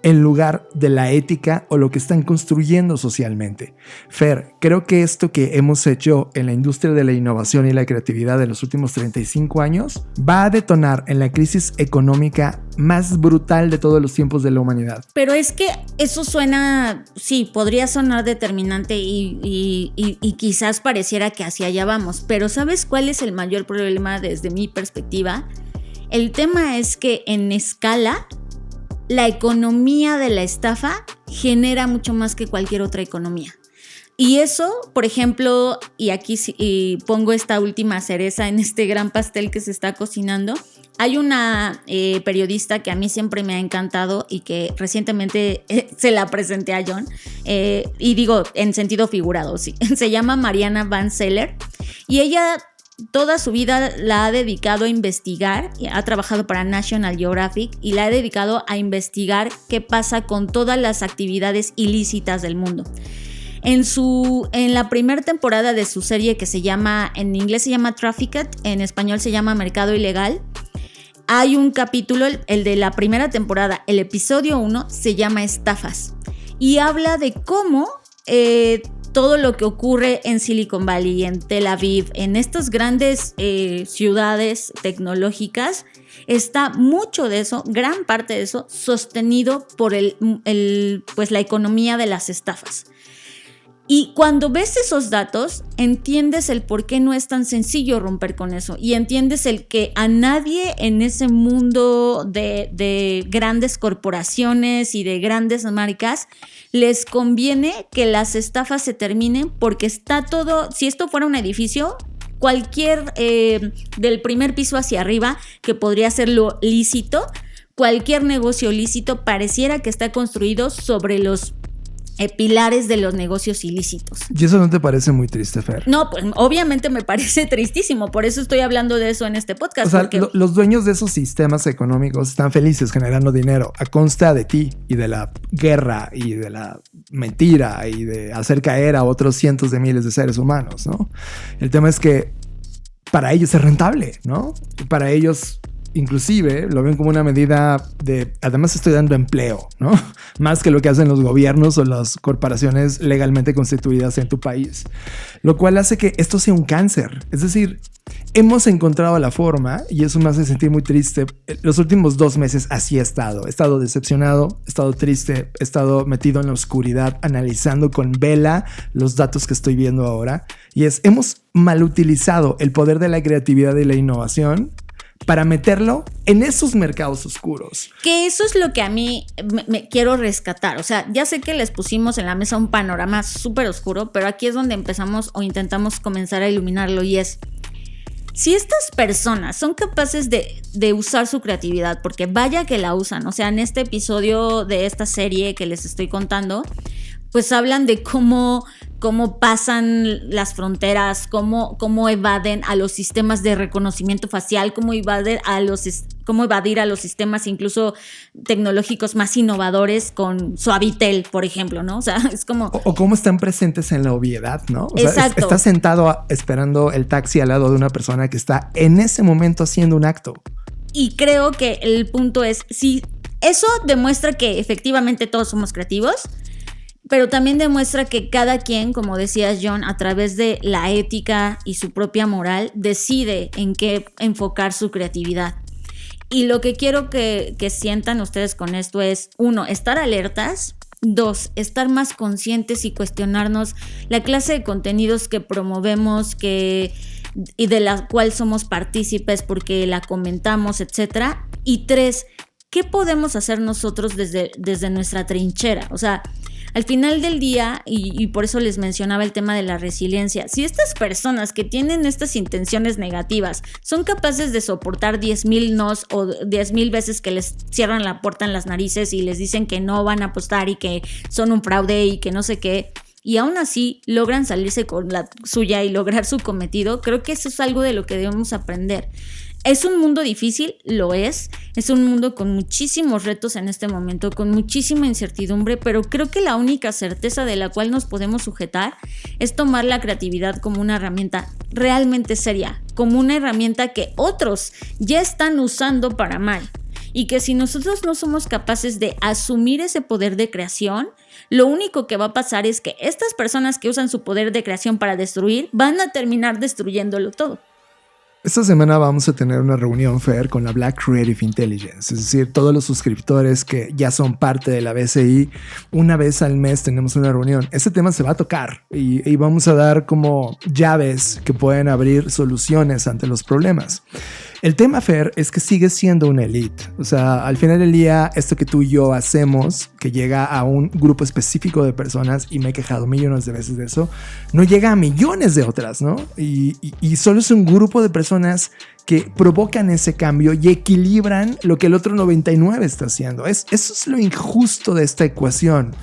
en lugar de la ética o lo que están construyendo socialmente. Fer, creo que esto que hemos hecho en la industria de la innovación y la creatividad de los últimos 35 años va a detonar en la crisis económica más brutal de todos los tiempos de la humanidad. Pero es que eso suena, sí, podría sonar determinante y quizás pareciera que hacia allá vamos, pero ¿sabes cuál es el mayor problema desde mi perspectiva? El tema es que en escala la economía de la estafa genera mucho más que cualquier otra economía. Y eso, por ejemplo, y aquí pongo esta última cereza en este gran pastel que se está cocinando, hay una periodista que a mí siempre me ha encantado y que recientemente se la presenté a John, y digo en sentido figurado, sí. Se llama Mariana Van Zeller y ella toda su vida la ha dedicado a investigar, ha trabajado para National Geographic y la ha dedicado a investigar qué pasa con todas las actividades ilícitas del mundo. En la primera temporada de su serie que se llama, en inglés se llama Trafficked, en español se llama Mercado Ilegal, hay un capítulo, el de la primera temporada, el episodio 1 se llama Estafas y habla de cómo todo lo que ocurre en Silicon Valley, en Tel Aviv, en estas grandes ciudades tecnológicas, está mucho de eso, gran parte de eso, sostenido por pues la economía de las estafas. Y cuando ves esos datos, entiendes el por qué no es tan sencillo romper con eso. Y entiendes el que a nadie en ese mundo de grandes corporaciones y de grandes marcas les conviene que las estafas se terminen porque está todo, si esto fuera un edificio, cualquier del primer piso hacia arriba, que podría ser lo lícito, cualquier negocio lícito pareciera que está construido sobre los pilares de los negocios ilícitos. ¿Y eso no te parece muy triste, Fer? No, pues obviamente me parece tristísimo, por eso estoy hablando de eso en este podcast. O sea, porque los dueños de esos sistemas económicos están felices generando dinero a consta de ti y de la guerra y de la mentira y de hacer caer a otros cientos de miles de seres humanos, ¿no? El tema es que para ellos es rentable, ¿no? Para ellos inclusive lo ven como una medida de, además estoy dando empleo, ¿no? Más que lo que hacen los gobiernos o las corporaciones legalmente constituidas en tu país. Lo cual hace que esto sea un cáncer. Es decir, hemos encontrado la forma, y eso me hace sentir muy triste. Los últimos 2 meses así he estado. He estado decepcionado, he estado triste, he estado metido en la oscuridad, analizando con vela los datos que estoy viendo ahora. Y hemos mal utilizado el poder de la creatividad y la innovación para meterlo en esos mercados oscuros. Que eso es lo que a mí me quiero rescatar. O sea, ya sé que les pusimos en la mesa un panorama súper oscuro, pero aquí es donde empezamos o intentamos comenzar a iluminarlo, y es: si estas personas son capaces de usar su creatividad, porque vaya que la usan, o sea, en este episodio de esta serie que les estoy contando, pues hablan de cómo pasan las fronteras, cómo evaden a los sistemas de reconocimiento facial, cómo evadir a los sistemas incluso tecnológicos más innovadores con Suavitel, por ejemplo, ¿no? O sea, es como... O cómo están presentes en la obviedad, ¿no? O Exacto. sea, está sentado esperando el taxi al lado de una persona que está en ese momento haciendo un acto. Y creo que el punto es, si eso demuestra que efectivamente todos somos creativos, pero también demuestra que cada quien, como decías John, a través de la ética y su propia moral, decide en qué enfocar su creatividad. Y lo que quiero que sientan ustedes con esto es: 1, estar alertas; 2, estar más conscientes y cuestionarnos la clase de contenidos que promovemos, y de la cual somos partícipes porque la comentamos, etc. Y 3, ¿qué podemos hacer nosotros desde nuestra trinchera? O sea, al final del día, y por eso les mencionaba el tema de la resiliencia, si estas personas que tienen estas intenciones negativas son capaces de soportar 10,000 nos o 10,000 veces que les cierran la puerta en las narices y les dicen que no van a apostar y que son un fraude y que no sé qué, y aún así logran salirse con la suya y lograr su cometido, creo que eso es algo de lo que debemos aprender. Es un mundo difícil, lo es un mundo con muchísimos retos en este momento, con muchísima incertidumbre, pero creo que la única certeza de la cual nos podemos sujetar es tomar la creatividad como una herramienta realmente seria, como una herramienta que otros ya están usando para mal. Y que si nosotros no somos capaces de asumir ese poder de creación, lo único que va a pasar es que estas personas que usan su poder de creación para destruir van a terminar destruyéndolo todo. Esta semana vamos a tener una reunión, Fer, con la Black Creative Intelligence, es decir, todos los suscriptores que ya son parte de la BCI, una vez al mes tenemos una reunión. Este tema se va a tocar y vamos a dar como llaves que pueden abrir soluciones ante los problemas. El tema, Fer, es que sigue siendo una elite. O sea, al final del día, esto que tú y yo hacemos, que llega a un grupo específico de personas, y me he quejado millones de veces de eso, no llega a millones de otras, ¿no? Y solo es un grupo de personas que provocan ese cambio y equilibran lo que el otro 99% está haciendo. Eso es lo injusto de esta ecuación,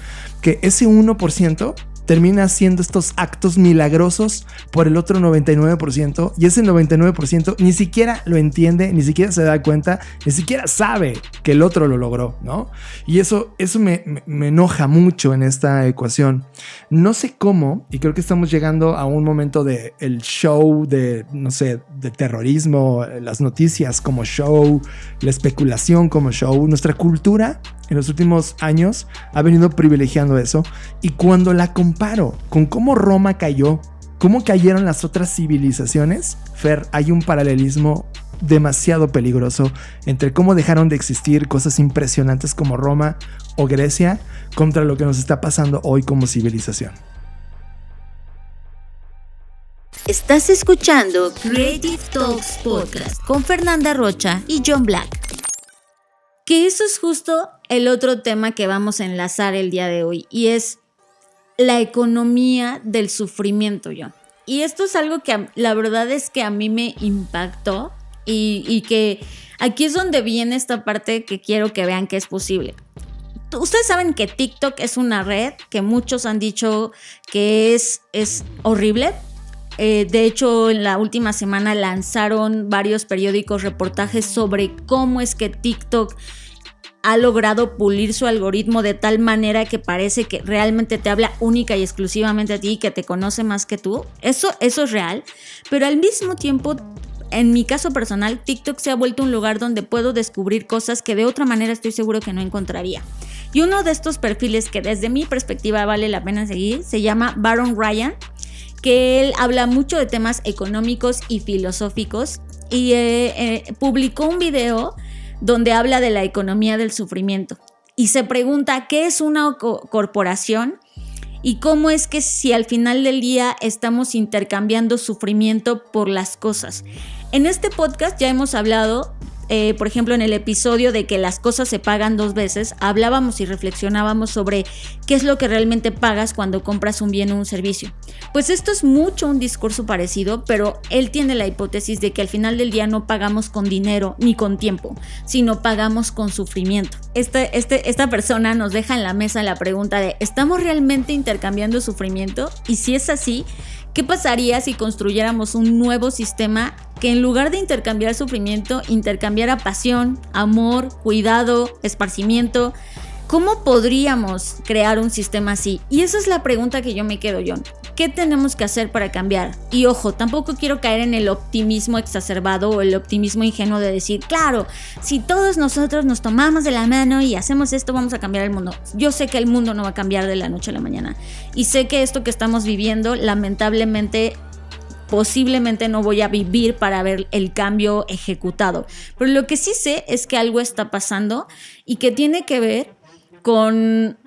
que ese 1% termina haciendo estos actos milagrosos por el otro 99%, y ese 99% ni siquiera lo entiende, ni siquiera se da cuenta, ni siquiera sabe que el otro lo logró, ¿no? Y eso me enoja mucho en esta ecuación. No sé cómo, y creo que estamos llegando a un momento de el show de, no sé, de terrorismo, las noticias como show, la especulación como show. Nuestra cultura en los últimos años ha venido privilegiando eso, y cuando la comparo con cómo Roma cayó, cómo cayeron las otras civilizaciones, Fer, hay un paralelismo demasiado peligroso entre cómo dejaron de existir cosas impresionantes como Roma o Grecia contra lo que nos está pasando hoy como civilización. Estás escuchando Creative Talks Podcast con Fernanda Rocha y John Black. Que eso es justo el otro tema que vamos a enlazar el día de hoy, y es la economía del sufrimiento, John. Y esto es algo que la verdad es que a mí me impactó, y que aquí es donde viene esta parte que quiero que vean que es posible. Ustedes saben que TikTok es una red que muchos han dicho que es horrible. De hecho, en la última semana lanzaron varios periódicos reportajes sobre cómo es que TikTok ha logrado pulir su algoritmo de tal manera que parece que realmente te habla única y exclusivamente a ti y que te conoce más que tú. Eso es real, pero al mismo tiempo en mi caso personal, TikTok se ha vuelto un lugar donde puedo descubrir cosas que de otra manera estoy seguro que no encontraría. Y uno de estos perfiles que desde mi perspectiva vale la pena seguir se llama Baron Ryan, que él habla mucho de temas económicos y filosóficos y publicó un video donde habla de la economía del sufrimiento y se pregunta qué es una corporación y cómo es que si al final del día estamos intercambiando sufrimiento por las cosas. En este podcast ya hemos hablado, por ejemplo, en el episodio de que las cosas se pagan 2 veces, hablábamos y reflexionábamos sobre qué es lo que realmente pagas cuando compras un bien o un servicio. Pues esto es mucho un discurso parecido, pero él tiene la hipótesis de que al final del día no pagamos con dinero ni con tiempo, sino pagamos con sufrimiento. Esta persona nos deja en la mesa la pregunta de ¿estamos realmente intercambiando sufrimiento? Y si es así, ¿qué pasaría si construyéramos un nuevo sistema que en lugar de intercambiar sufrimiento, intercambiara pasión, amor, cuidado, esparcimiento? ¿Cómo podríamos crear un sistema así? Y esa es la pregunta que yo me quedo, John. ¿Qué tenemos que hacer para cambiar? Y ojo, tampoco quiero caer en el optimismo exacerbado o el optimismo ingenuo de decir, claro, si todos nosotros nos tomamos de la mano y hacemos esto, vamos a cambiar el mundo. Yo sé que el mundo no va a cambiar de la noche a la mañana. Y sé que esto que estamos viviendo, lamentablemente, posiblemente no voy a vivir para ver el cambio ejecutado. Pero lo que sí sé es que algo está pasando y que tiene que ver con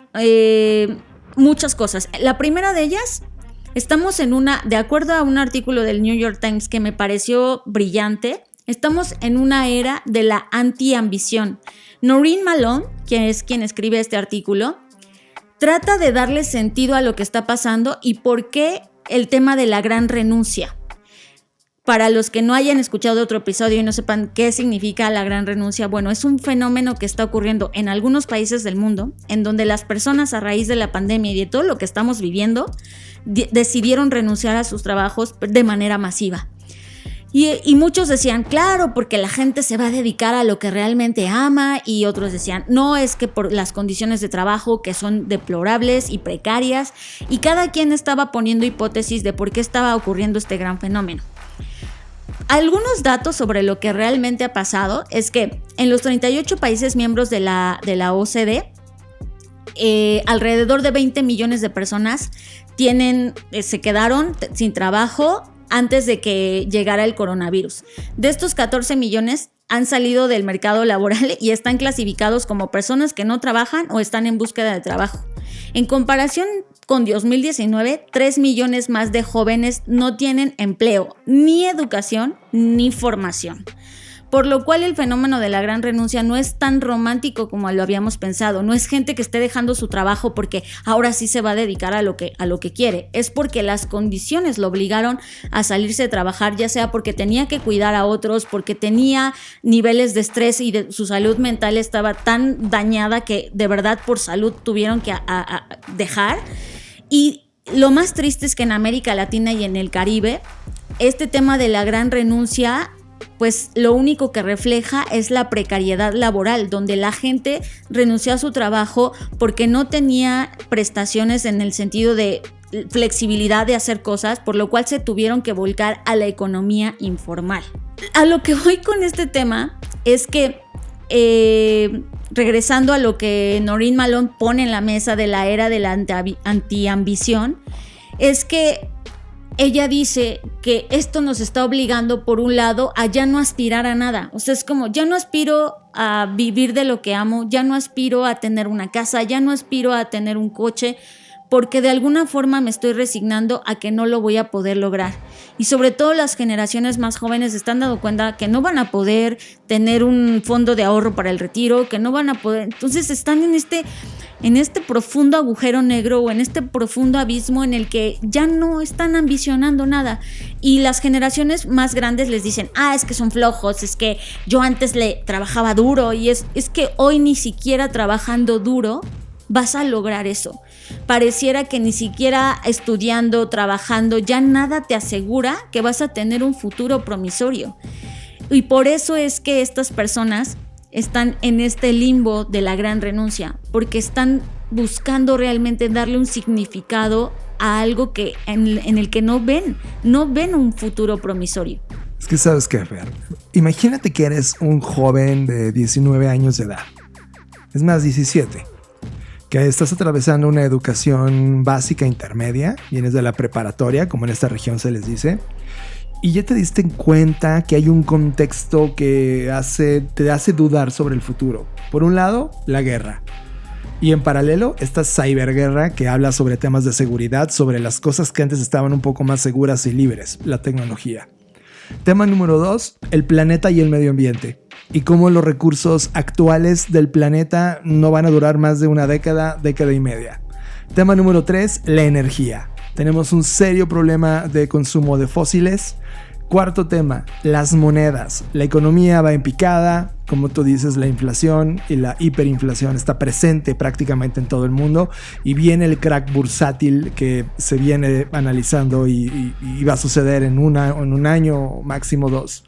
muchas cosas. La primera de ellas, estamos de acuerdo a un artículo del New York Times que me pareció brillante, estamos en una era de la anti-ambición. Noreen Malone, que es quien escribe este artículo, trata de darle sentido a lo que está pasando y por qué el tema de la gran renuncia. Para los que no hayan escuchado otro episodio y no sepan qué significa la gran renuncia, bueno, es un fenómeno que está ocurriendo en algunos países del mundo, en donde las personas a raíz de la pandemia y de todo lo que estamos viviendo, decidieron renunciar a sus trabajos de manera masiva. Y muchos decían, claro, porque la gente se va a dedicar a lo que realmente ama, y otros decían, no, es que por las condiciones de trabajo que son deplorables y precarias, y cada quien estaba poniendo hipótesis de por qué estaba ocurriendo este gran fenómeno. Algunos datos sobre lo que realmente ha pasado es que en los 38 países miembros de la OCDE, alrededor de 20 millones de personas se quedaron sin trabajo antes de que llegara el coronavirus. De estos 14 millones han salido del mercado laboral y están clasificados como personas que no trabajan o están en búsqueda de trabajo. En comparación con 2019, 3 millones más de jóvenes no tienen empleo, ni educación, ni formación. Por lo cual el fenómeno de la gran renuncia no es tan romántico como lo habíamos pensado. No es gente que esté dejando su trabajo porque ahora sí se va a dedicar a lo que quiere. Es porque las condiciones lo obligaron a salirse de trabajar, ya sea porque tenía que cuidar a otros, porque tenía niveles de estrés y su salud mental estaba tan dañada que de verdad por salud tuvieron que dejar. Y lo más triste es que en América Latina y en el Caribe, este tema de la gran renuncia, pues lo único que refleja es la precariedad laboral, donde la gente renunció a su trabajo porque no tenía prestaciones en el sentido de flexibilidad de hacer cosas, por lo cual se tuvieron que volcar a la economía informal. A lo que voy con este tema es que, regresando a lo que Noreen Malone pone en la mesa de la era de la antiambición, es que ella dice que esto nos está obligando, por un lado, a ya no aspirar a nada. O sea, es como, ya no aspiro a vivir de lo que amo, ya no aspiro a tener una casa, ya no aspiro a tener un coche, porque de alguna forma me estoy resignando a que no lo voy a poder lograr. Y sobre todo las generaciones más jóvenes se están dando cuenta que no van a poder tener un fondo de ahorro para el retiro, que no van a poder. Entonces están en este profundo agujero negro o en este profundo abismo en el que ya no están ambicionando nada. Y las generaciones más grandes les dicen, es que son flojos, es que yo antes le trabajaba duro, y es que hoy ni siquiera trabajando duro vas a lograr eso. Pareciera que ni siquiera estudiando, trabajando, ya nada te asegura que vas a tener un futuro promisorio. Y por eso es que estas personas están en este limbo de la gran renuncia, porque están buscando realmente darle un significado a algo que en el que no ven un futuro promisorio. Es que sabes qué, Fer. Imagínate que eres un joven de 19 años de edad. Es más, 17. Que estás atravesando una educación básica intermedia. Vienes de la preparatoria, como en esta región se les dice. Y ya te diste cuenta que hay un contexto que te hace dudar sobre el futuro. Por un lado, la guerra. Y en paralelo, esta ciberguerra que habla sobre temas de seguridad, sobre las cosas que antes estaban un poco más seguras y libres, la tecnología. Tema número 2, el planeta y el medio ambiente. Y cómo los recursos actuales del planeta no van a durar más de una década y media. Tema número 3, la energía. Tenemos un serio problema de consumo de fósiles. Cuarto tema, las monedas. La economía va en picada. Como tú dices, la inflación y la hiperinflación está presente prácticamente en todo el mundo. Y viene el crack bursátil que se viene analizando y va a suceder en un año, máximo 2.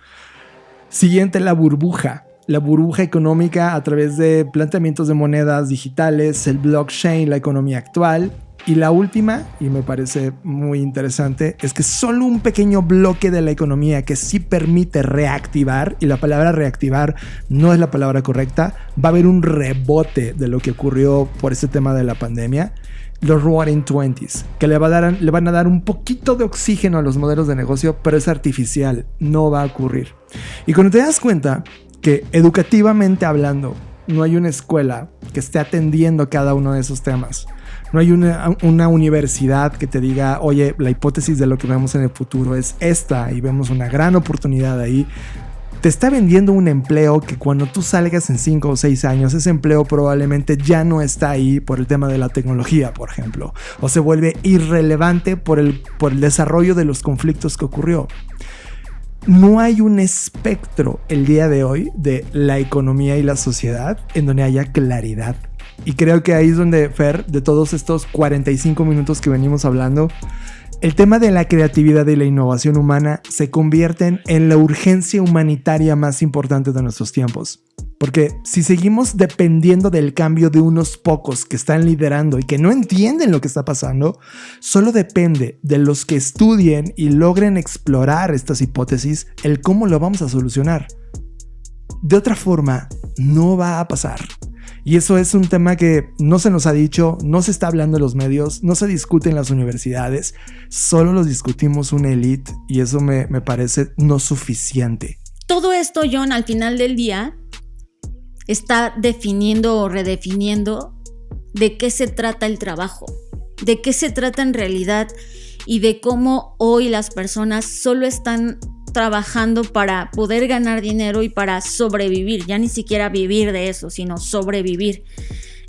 Siguiente, la burbuja. La burbuja económica a través de planteamientos de monedas digitales, el blockchain, la economía actual. Y la última, y me parece muy interesante, es que solo un pequeño bloque de la economía que sí permite reactivar, y la palabra reactivar no es la palabra correcta, va a haber un rebote de lo que ocurrió por ese tema de la pandemia, los Roaring Twenties, que le van a dar un poquito de oxígeno a los modelos de negocio, pero es artificial, no va a ocurrir. Y cuando te das cuenta que educativamente hablando, no hay una escuela que esté atendiendo cada uno de esos temas, no hay una universidad que te diga, oye, la hipótesis de lo que vemos en el futuro es esta y vemos una gran oportunidad ahí. Te está vendiendo un empleo que cuando tú salgas en 5 o 6 años, ese empleo probablemente ya no está ahí por el tema de la tecnología, por ejemplo. O se vuelve irrelevante por el desarrollo de los conflictos que ocurrió. No hay un espectro el día de hoy de la economía y la sociedad en donde haya claridad. Y creo que ahí es donde, Fer, de todos estos 45 minutos que venimos hablando, el tema de la creatividad y la innovación humana se convierten en la urgencia humanitaria más importante de nuestros tiempos. Porque si seguimos dependiendo del cambio de unos pocos que están liderando y que no entienden lo que está pasando, solo depende de los que estudien y logren explorar estas hipótesis el cómo lo vamos a solucionar. De otra forma, no va a pasar. Y eso es un tema que no se nos ha dicho, no se está hablando en los medios, no se discute en las universidades, solo lo discutimos una élite y eso me parece no suficiente. Todo esto, John, al final del día está definiendo o redefiniendo de qué se trata el trabajo, de qué se trata en realidad y de cómo hoy las personas solo están trabajando para poder ganar dinero y para sobrevivir, ya ni siquiera vivir de eso, sino sobrevivir.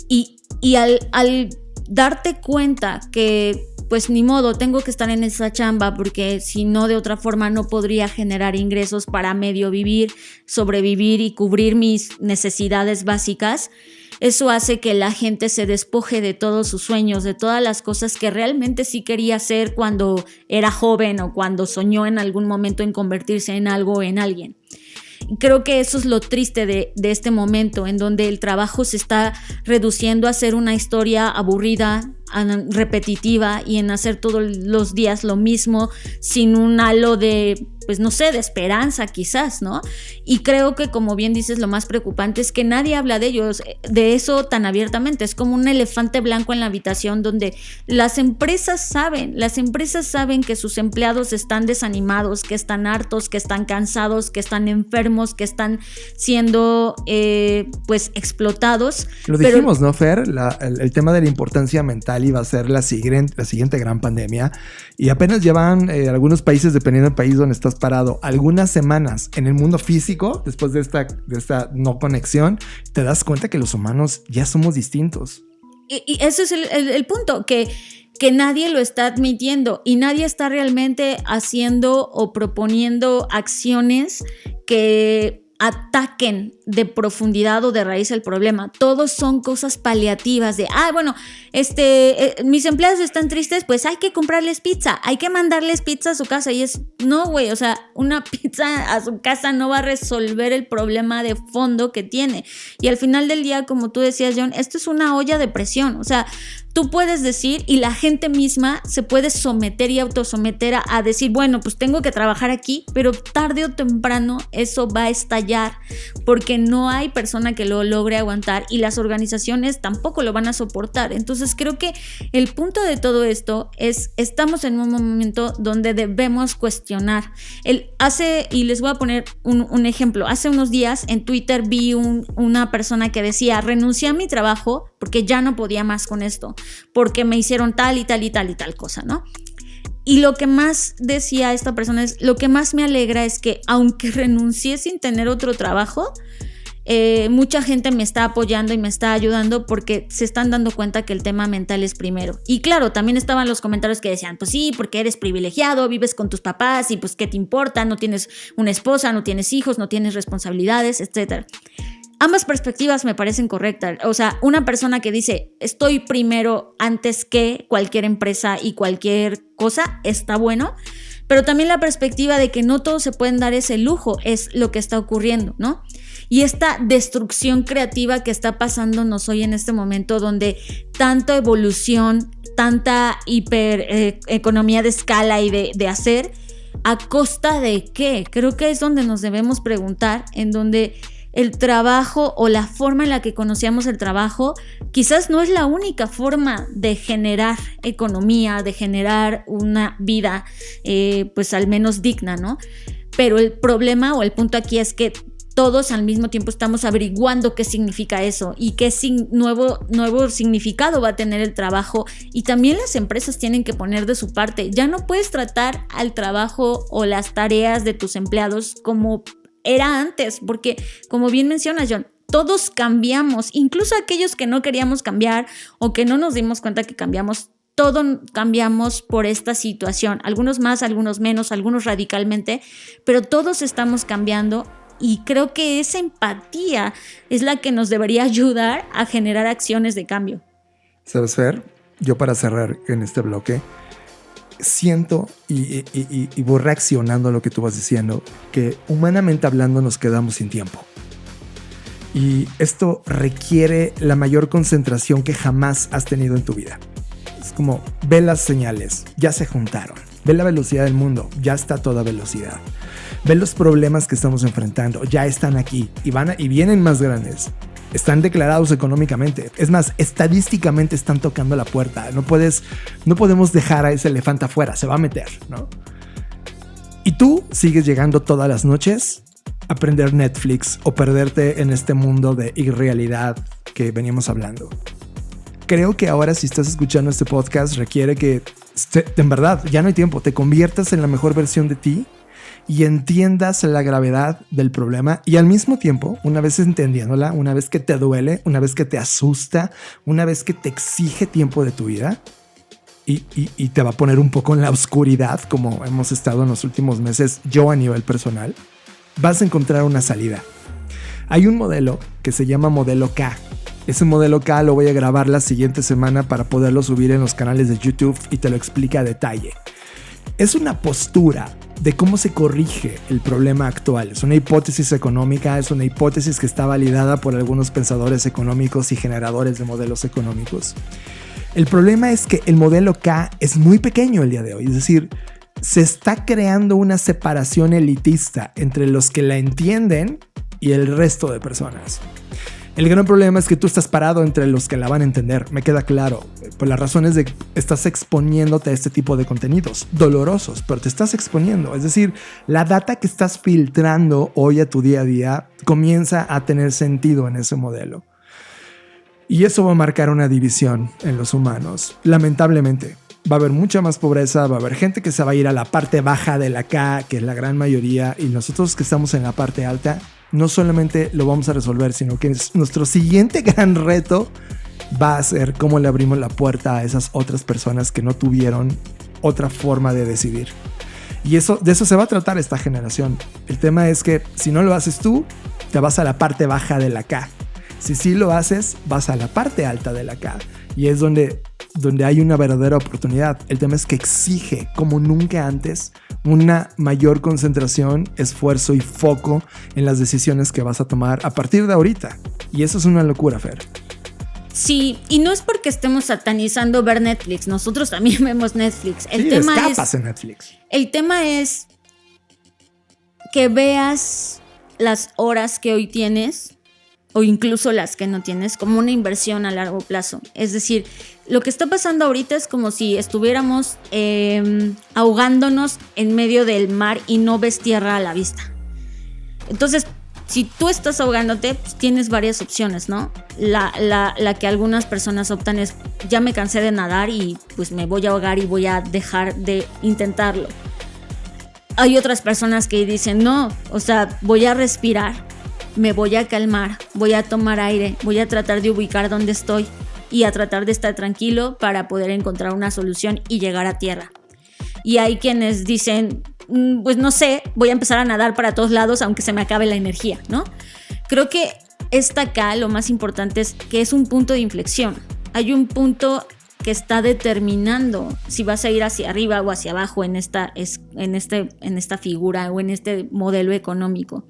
Y al darte cuenta que pues ni modo, tengo que estar en esa chamba porque si no de otra forma no podría generar ingresos para medio vivir, sobrevivir y cubrir mis necesidades básicas, eso hace que la gente se despoje de todos sus sueños, de todas las cosas que realmente sí quería hacer cuando era joven o cuando soñó en algún momento en convertirse en algo o en alguien. Creo que eso es lo triste de este momento, en donde el trabajo se está reduciendo a ser una historia aburrida, repetitiva y en hacer todos los días lo mismo sin un halo de, pues no sé, de esperanza quizás, ¿no? Y creo que, como bien dices, lo más preocupante es que nadie habla de ellos, de eso tan abiertamente. Es como un elefante blanco en la habitación donde las empresas saben que sus empleados están desanimados, que están hartos, que están cansados, que están enfermos, que están siendo pues explotados. Lo dijimos, ¿no, Fer? El tema de la importancia mental iba a ser la siguiente gran pandemia y apenas llevan algunos países, dependiendo del país donde estás parado, algunas semanas en el mundo físico después de esta no conexión, te das cuenta que los humanos ya somos distintos. Y ese es el punto, que nadie lo está admitiendo y nadie está realmente haciendo o proponiendo acciones que ataquen de profundidad o de raíz el problema. Todos son cosas paliativas de, mis empleados están tristes, pues hay que comprarles pizza, hay que mandarles pizza a su casa. Y es, no, güey, o sea, una pizza a su casa no va a resolver el problema de fondo que tiene. Y al final del día, como tú decías, John, esto es una olla de presión. O sea, tú puedes decir y la gente misma se puede someter y autosometer a decir, bueno, pues tengo que trabajar aquí, pero tarde o temprano eso va a estallar porque no hay persona que lo logre aguantar y las organizaciones tampoco lo van a soportar. Entonces creo que el punto de todo esto es, estamos en un momento donde debemos cuestionar. Y les voy a poner un ejemplo. Hace unos días en Twitter vi una persona que decía, renuncié a mi trabajo porque ya no podía más con esto, porque me hicieron tal y tal y tal y tal cosa, ¿no? Y lo que más decía esta persona es, lo que más me alegra es que aunque renuncié sin tener otro trabajo, mucha gente me está apoyando y me está ayudando porque se están dando cuenta que el tema mental es primero. Y claro, también estaban los comentarios que decían, pues sí, porque eres privilegiado, vives con tus papás y pues qué te importa, no tienes una esposa, no tienes hijos, no tienes responsabilidades, etc. Ambas perspectivas me parecen correctas. O sea, una persona que dice estoy primero antes que cualquier empresa y cualquier cosa está bueno, pero también la perspectiva de que no todos se pueden dar ese lujo es lo que está ocurriendo, ¿no? Y esta destrucción creativa que está pasándonos hoy en este momento, donde tanta evolución, tanta economía de escala y de hacer, ¿a costa de qué? Creo que es donde nos debemos preguntar, en donde el trabajo o la forma en la que conocíamos el trabajo quizás no es la única forma de generar economía, de generar una vida pues al menos digna, ¿no? Pero el problema o el punto aquí es que todos al mismo tiempo estamos averiguando qué significa eso y qué nuevo significado va a tener el trabajo, y también las empresas tienen que poner de su parte. Ya no puedes tratar al trabajo o las tareas de tus empleados como era antes, porque como bien menciona John, todos cambiamos, incluso aquellos que no queríamos cambiar o que no nos dimos cuenta que cambiamos, todos cambiamos por esta situación, algunos más, algunos menos, algunos radicalmente, pero todos estamos cambiando. Y creo que esa empatía es la que nos debería ayudar a generar acciones de cambio. ¿Sabes, Fer? Yo, para cerrar en este bloque, siento y voy reaccionando a lo que tú vas diciendo, que humanamente hablando nos quedamos sin tiempo. Y esto requiere la mayor concentración que jamás has tenido en tu vida. Es como, ve las señales, ya se juntaron. Ve la velocidad del mundo, ya está a toda velocidad. Ve los problemas que estamos enfrentando, ya están aquí y vienen más grandes. Están declarados económicamente. Es más, estadísticamente están tocando la puerta. No podemos dejar a ese elefante afuera, se va a meter, ¿no? Y tú sigues llegando todas las noches a prender Netflix o perderte en este mundo de irrealidad que veníamos hablando. Creo que ahora, si estás escuchando este podcast, requiere que, en verdad, ya no hay tiempo, te conviertas en la mejor versión de ti y entiendas la gravedad del problema, y al mismo tiempo, una vez entendiéndola, una vez que te duele, una vez que te asusta, una vez que te exige tiempo de tu vida y te va a poner un poco en la oscuridad, como hemos estado en los últimos meses, yo a nivel personal, vas a encontrar una salida. Hay un modelo que se llama modelo K. Ese modelo K lo voy a grabar la siguiente semana para poderlo subir en los canales de YouTube y te lo explica a detalle. Es una postura de cómo se corrige el problema actual. Es una hipótesis económica, es una hipótesis que está validada por algunos pensadores económicos y generadores de modelos económicos. El problema es que el modelo K es muy pequeño el día de hoy, es decir, se está creando una separación elitista entre los que la entienden y el resto de personas. El gran problema es que tú estás parado entre los que la van a entender, me queda claro, por las razones de que estás exponiéndote a este tipo de contenidos dolorosos, pero te estás exponiendo. Es decir, la data que estás filtrando hoy a tu día a día comienza a tener sentido en ese modelo. Y eso va a marcar una división en los humanos. Lamentablemente, va a haber mucha más pobreza, va a haber gente que se va a ir a la parte baja de la K, que es la gran mayoría, y nosotros que estamos en la parte alta, no solamente lo vamos a resolver, sino que nuestro siguiente gran reto va a ser cómo le abrimos la puerta a esas otras personas que no tuvieron otra forma de decidir. Y de eso se va a tratar esta generación. El tema es que si no lo haces tú, te vas a la parte baja de la K. Si sí lo haces, vas a la parte alta de la K. Y es donde hay una verdadera oportunidad. El tema es que exige, como nunca antes, una mayor concentración, esfuerzo y foco en las decisiones que vas a tomar a partir de ahorita. Y eso es una locura, Fer. Sí, y no es porque estemos satanizando ver Netflix, nosotros también vemos Netflix. Escapas en Netflix. El tema es que veas las horas que hoy tienes o incluso las que no tienes como una inversión a largo plazo. Es decir, lo que está pasando ahorita es como si estuviéramos ahogándonos en medio del mar y no ves tierra a la vista. Entonces, si tú estás ahogándote, pues tienes varias opciones, ¿no? La que algunas personas optan es, ya me cansé de nadar y pues me voy a ahogar y voy a dejar de intentarlo. Hay otras personas que dicen, no, o sea, voy a respirar, me voy a calmar, voy a tomar aire, voy a tratar de ubicar dónde estoy y a tratar de estar tranquilo para poder encontrar una solución y llegar a tierra. Y hay quienes dicen, pues no sé, voy a empezar a nadar para todos lados aunque se me acabe la energía, ¿no? Creo que acá lo más importante es que es un punto de inflexión. Hay un punto que está determinando si vas a ir hacia arriba o hacia abajo en esta figura o en este modelo económico.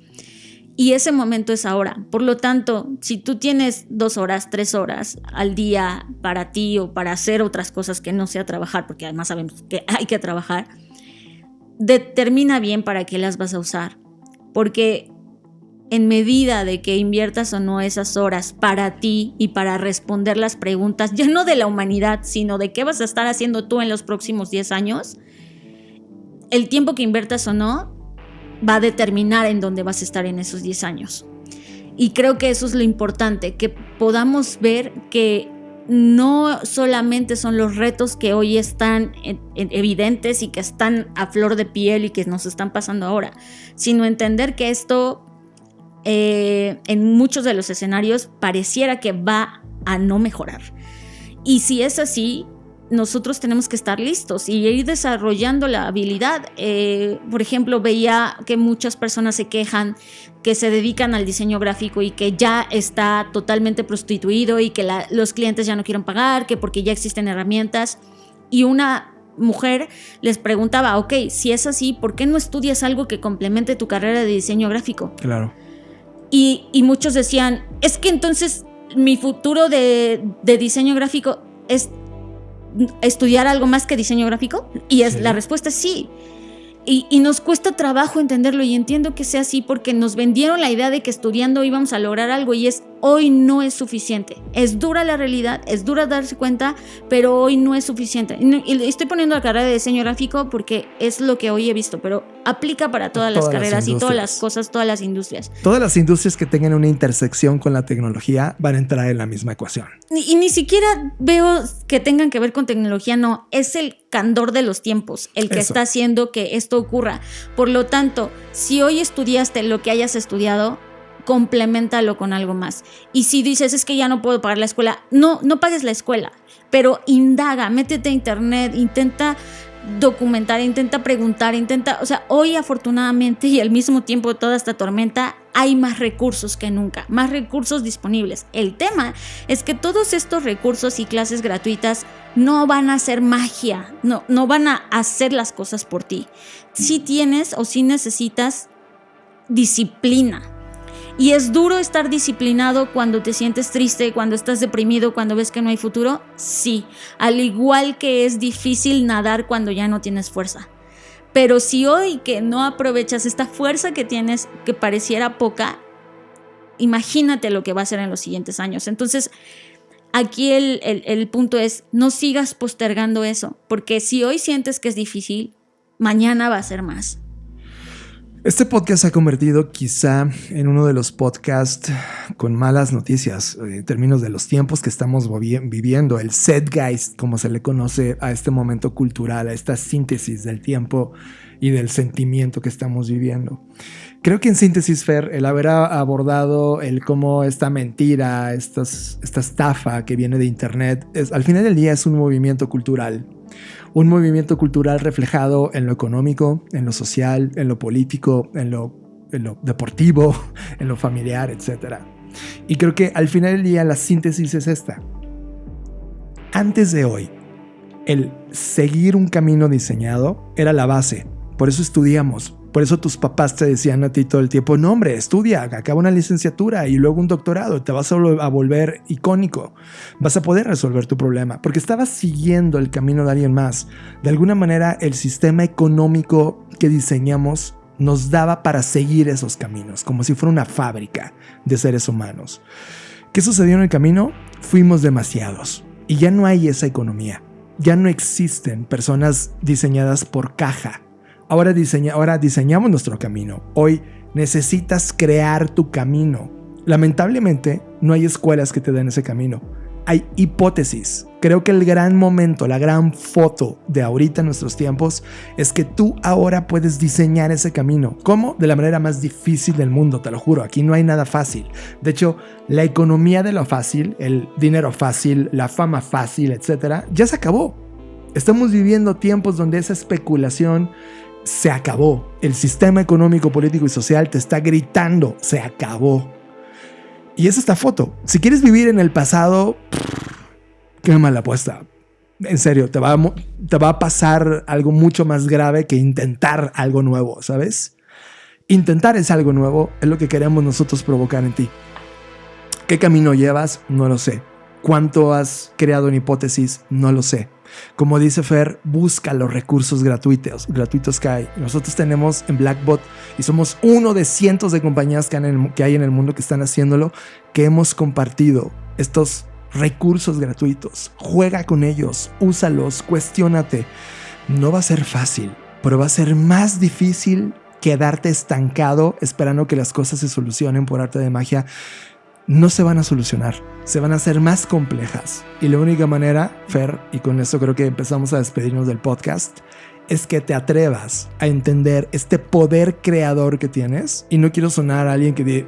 Y ese momento es ahora. Por lo tanto, si tú tienes 2 horas, 3 horas al día para ti o para hacer otras cosas que no sea trabajar, porque además sabemos que hay que trabajar, determina bien para qué las vas a usar. Porque en medida de que inviertas o no esas horas para ti y para responder las preguntas, ya no de la humanidad, sino de qué vas a estar haciendo tú en los próximos 10 años, el tiempo que inviertas o no va a determinar en dónde vas a estar en esos 10 años. Y creo que eso es lo importante, que podamos ver que no solamente son los retos que hoy están evidentes y que están a flor de piel y que nos están pasando ahora, sino entender que esto en muchos de los escenarios pareciera que va a no mejorar. Y si es así, nosotros tenemos que estar listos y ir desarrollando la habilidad. Por ejemplo, veía que muchas personas se quejan que se dedican al diseño gráfico y que ya está totalmente prostituido y que los clientes ya no quieren pagar, que porque ya existen herramientas. Y una mujer les preguntaba, ok, si es así, ¿por qué no estudias algo que complemente tu carrera de diseño gráfico? Claro. Y muchos decían, es que entonces mi futuro de diseño gráfico es estudiar algo más que diseño gráfico. Y la respuesta es sí. Y nos cuesta trabajo entenderlo, y entiendo que sea así porque nos vendieron la idea de que estudiando íbamos a lograr algo, y hoy no es suficiente. Es dura la realidad, es dura darse cuenta, pero hoy no es suficiente. Y estoy poniendo la carrera de diseño gráfico porque es lo que hoy he visto, pero aplica para todas las carreras y todas las cosas, todas las industrias. Todas las industrias que tengan una intersección con la tecnología van a entrar en la misma ecuación. Y ni siquiera veo que tengan que ver con tecnología, no. Es el candor de los tiempos el que está haciendo que esto ocurra. Por lo tanto, si hoy estudiaste lo que hayas estudiado, compleméntalo con algo más. Y si dices, es que ya no puedo pagar la escuela, no pagues la escuela, pero indaga, métete a internet, intenta documentar, intenta preguntar, o sea, hoy afortunadamente y al mismo tiempo de toda esta tormenta hay más recursos que nunca, más recursos disponibles. El tema es que todos estos recursos y clases gratuitas no van a hacer magia, no van a hacer las cosas por ti. Si tienes o si necesitas disciplina. Y es duro estar disciplinado cuando te sientes triste, cuando estás deprimido, cuando ves que no hay futuro. Sí, al igual que es difícil nadar cuando ya no tienes fuerza. Pero si hoy que no aprovechas esta fuerza que tienes, que pareciera poca, imagínate lo que va a ser en los siguientes años. Entonces, aquí el punto es, no sigas postergando eso, porque si hoy sientes que es difícil, mañana va a ser más. Este podcast se ha convertido quizá en uno de los podcasts con malas noticias en términos de los tiempos que estamos viviendo, el Zeitgeist, como se le conoce a este momento cultural, a esta síntesis del tiempo y del sentimiento que estamos viviendo. Creo que en síntesis, Fer, el haber abordado el cómo esta mentira, esta estafa que viene de internet, al final del día es un movimiento cultural. Un movimiento cultural reflejado en lo económico, en lo social, en lo político, en lo deportivo, en lo familiar, etc. Y creo que al final del día la síntesis es esta. Antes de hoy, el seguir un camino diseñado era la base. Por eso estudiamos, Por eso tus papás te decían a ti todo el tiempo, no hombre, estudia, acaba una licenciatura y luego un doctorado, te vas a volver icónico, vas a poder resolver tu problema, porque estabas siguiendo el camino de alguien más. De alguna manera el sistema económico que diseñamos nos daba para seguir esos caminos, como si fuera una fábrica de seres humanos. ¿Qué sucedió en el camino? Fuimos demasiados y ya no hay esa economía. Ya no existen personas diseñadas por caja. Ahora diseñamos nuestro camino. Hoy necesitas crear tu camino. Lamentablemente, no hay escuelas que te den ese camino. Hay hipótesis. Creo que el gran momento, la gran foto de ahorita en nuestros tiempos es que tú ahora puedes diseñar ese camino. ¿Cómo? De la manera más difícil del mundo, te lo juro. Aquí no hay nada fácil. De hecho, la economía de lo fácil, el dinero fácil, la fama fácil, etcétera, ya se acabó. Estamos viviendo tiempos donde esa especulación se acabó. El sistema económico, político y social te está gritando, se acabó. Y es esta foto. Si quieres vivir en el pasado, qué mala apuesta. En serio, te va a pasar algo mucho más grave que intentar algo nuevo, ¿sabes? Intentar es algo nuevo, es lo que queremos nosotros provocar en ti. ¿Qué camino llevas? No lo sé. ¿Cuánto has creado en hipótesis? No lo sé. Como dice Fer, busca los recursos gratuitos que hay. Nosotros tenemos en Blackbot y somos uno de cientos de compañías que hay en el mundo que están haciéndolo, que hemos compartido estos recursos gratuitos. Juega con ellos, úsalos, cuestiónate. No va a ser fácil, pero va a ser más difícil quedarte estancado esperando que las cosas se solucionen por arte de magia. No se van a solucionar, se van a hacer más complejas. Y la única manera, Fer, y con esto creo que empezamos a despedirnos del podcast, es que te atrevas a entender este poder creador que tienes. Y no quiero sonar a alguien que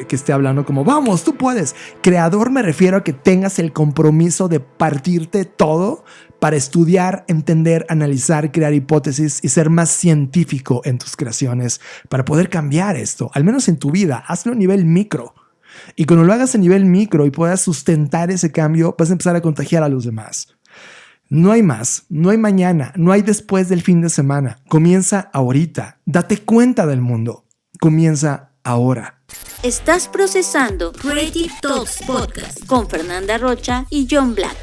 esté hablando como, vamos, tú puedes. Creador me refiero a que tengas el compromiso de partirte todo para estudiar, entender, analizar, crear hipótesis y ser más científico en tus creaciones para poder cambiar esto, al menos en tu vida. Hazlo a nivel micro. Y cuando lo hagas a nivel micro y puedas sustentar ese cambio, vas a empezar a contagiar a los demás. No hay más, no hay mañana, no hay después del fin de semana. Comienza ahorita. Date cuenta del mundo. Comienza ahora. Estás procesando Creative Talks Podcast con Fernanda Rocha y John Black.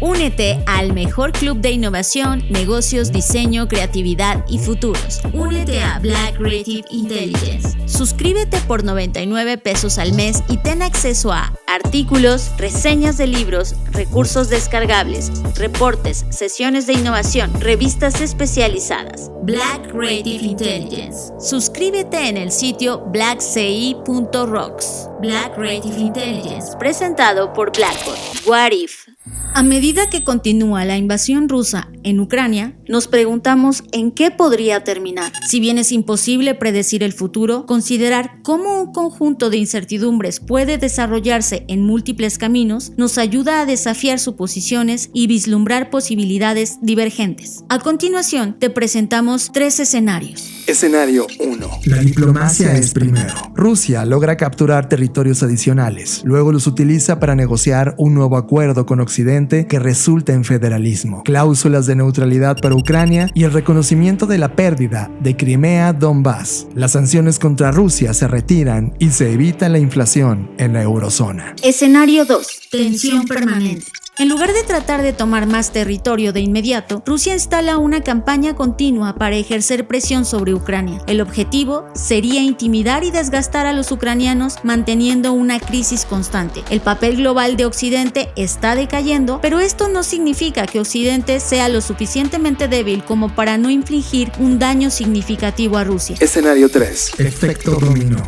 Únete al mejor club de innovación, negocios, diseño, creatividad y futuros. Únete a Black Creative Intelligence. Suscríbete por 99 pesos al mes y ten acceso a artículos, reseñas de libros, recursos descargables, reportes, sesiones de innovación, revistas especializadas. Black Creative Intelligence. Suscríbete en el sitio blackci.rocks. Black Creative Intelligence, presentado por Blackbot. What if? A medida que continúa la invasión rusa en Ucrania, nos preguntamos en qué podría terminar. Si bien es imposible predecir el futuro, considerar cómo un conjunto de incertidumbres puede desarrollarse en múltiples caminos nos ayuda a desafiar suposiciones y vislumbrar posibilidades divergentes. A continuación, te presentamos 3 escenarios. Escenario 1. La diplomacia es primero. Rusia logra capturar territorios adicionales, luego los utiliza para negociar un nuevo acuerdo con Occidente que resulta en federalismo, cláusulas de neutralidad para Ucrania y el reconocimiento de la pérdida de Crimea, Donbass. Las sanciones contra Rusia se retiran y se evita la inflación en la eurozona. Escenario 2. Tensión permanente. En lugar de tratar de tomar más territorio de inmediato, Rusia instala una campaña continua para ejercer presión sobre Ucrania. El objetivo sería intimidar y desgastar a los ucranianos manteniendo una crisis constante. El papel global de Occidente está decayendo, pero esto no significa que Occidente sea lo suficientemente débil como para no infligir un daño significativo a Rusia. Escenario 3. Efecto dominó.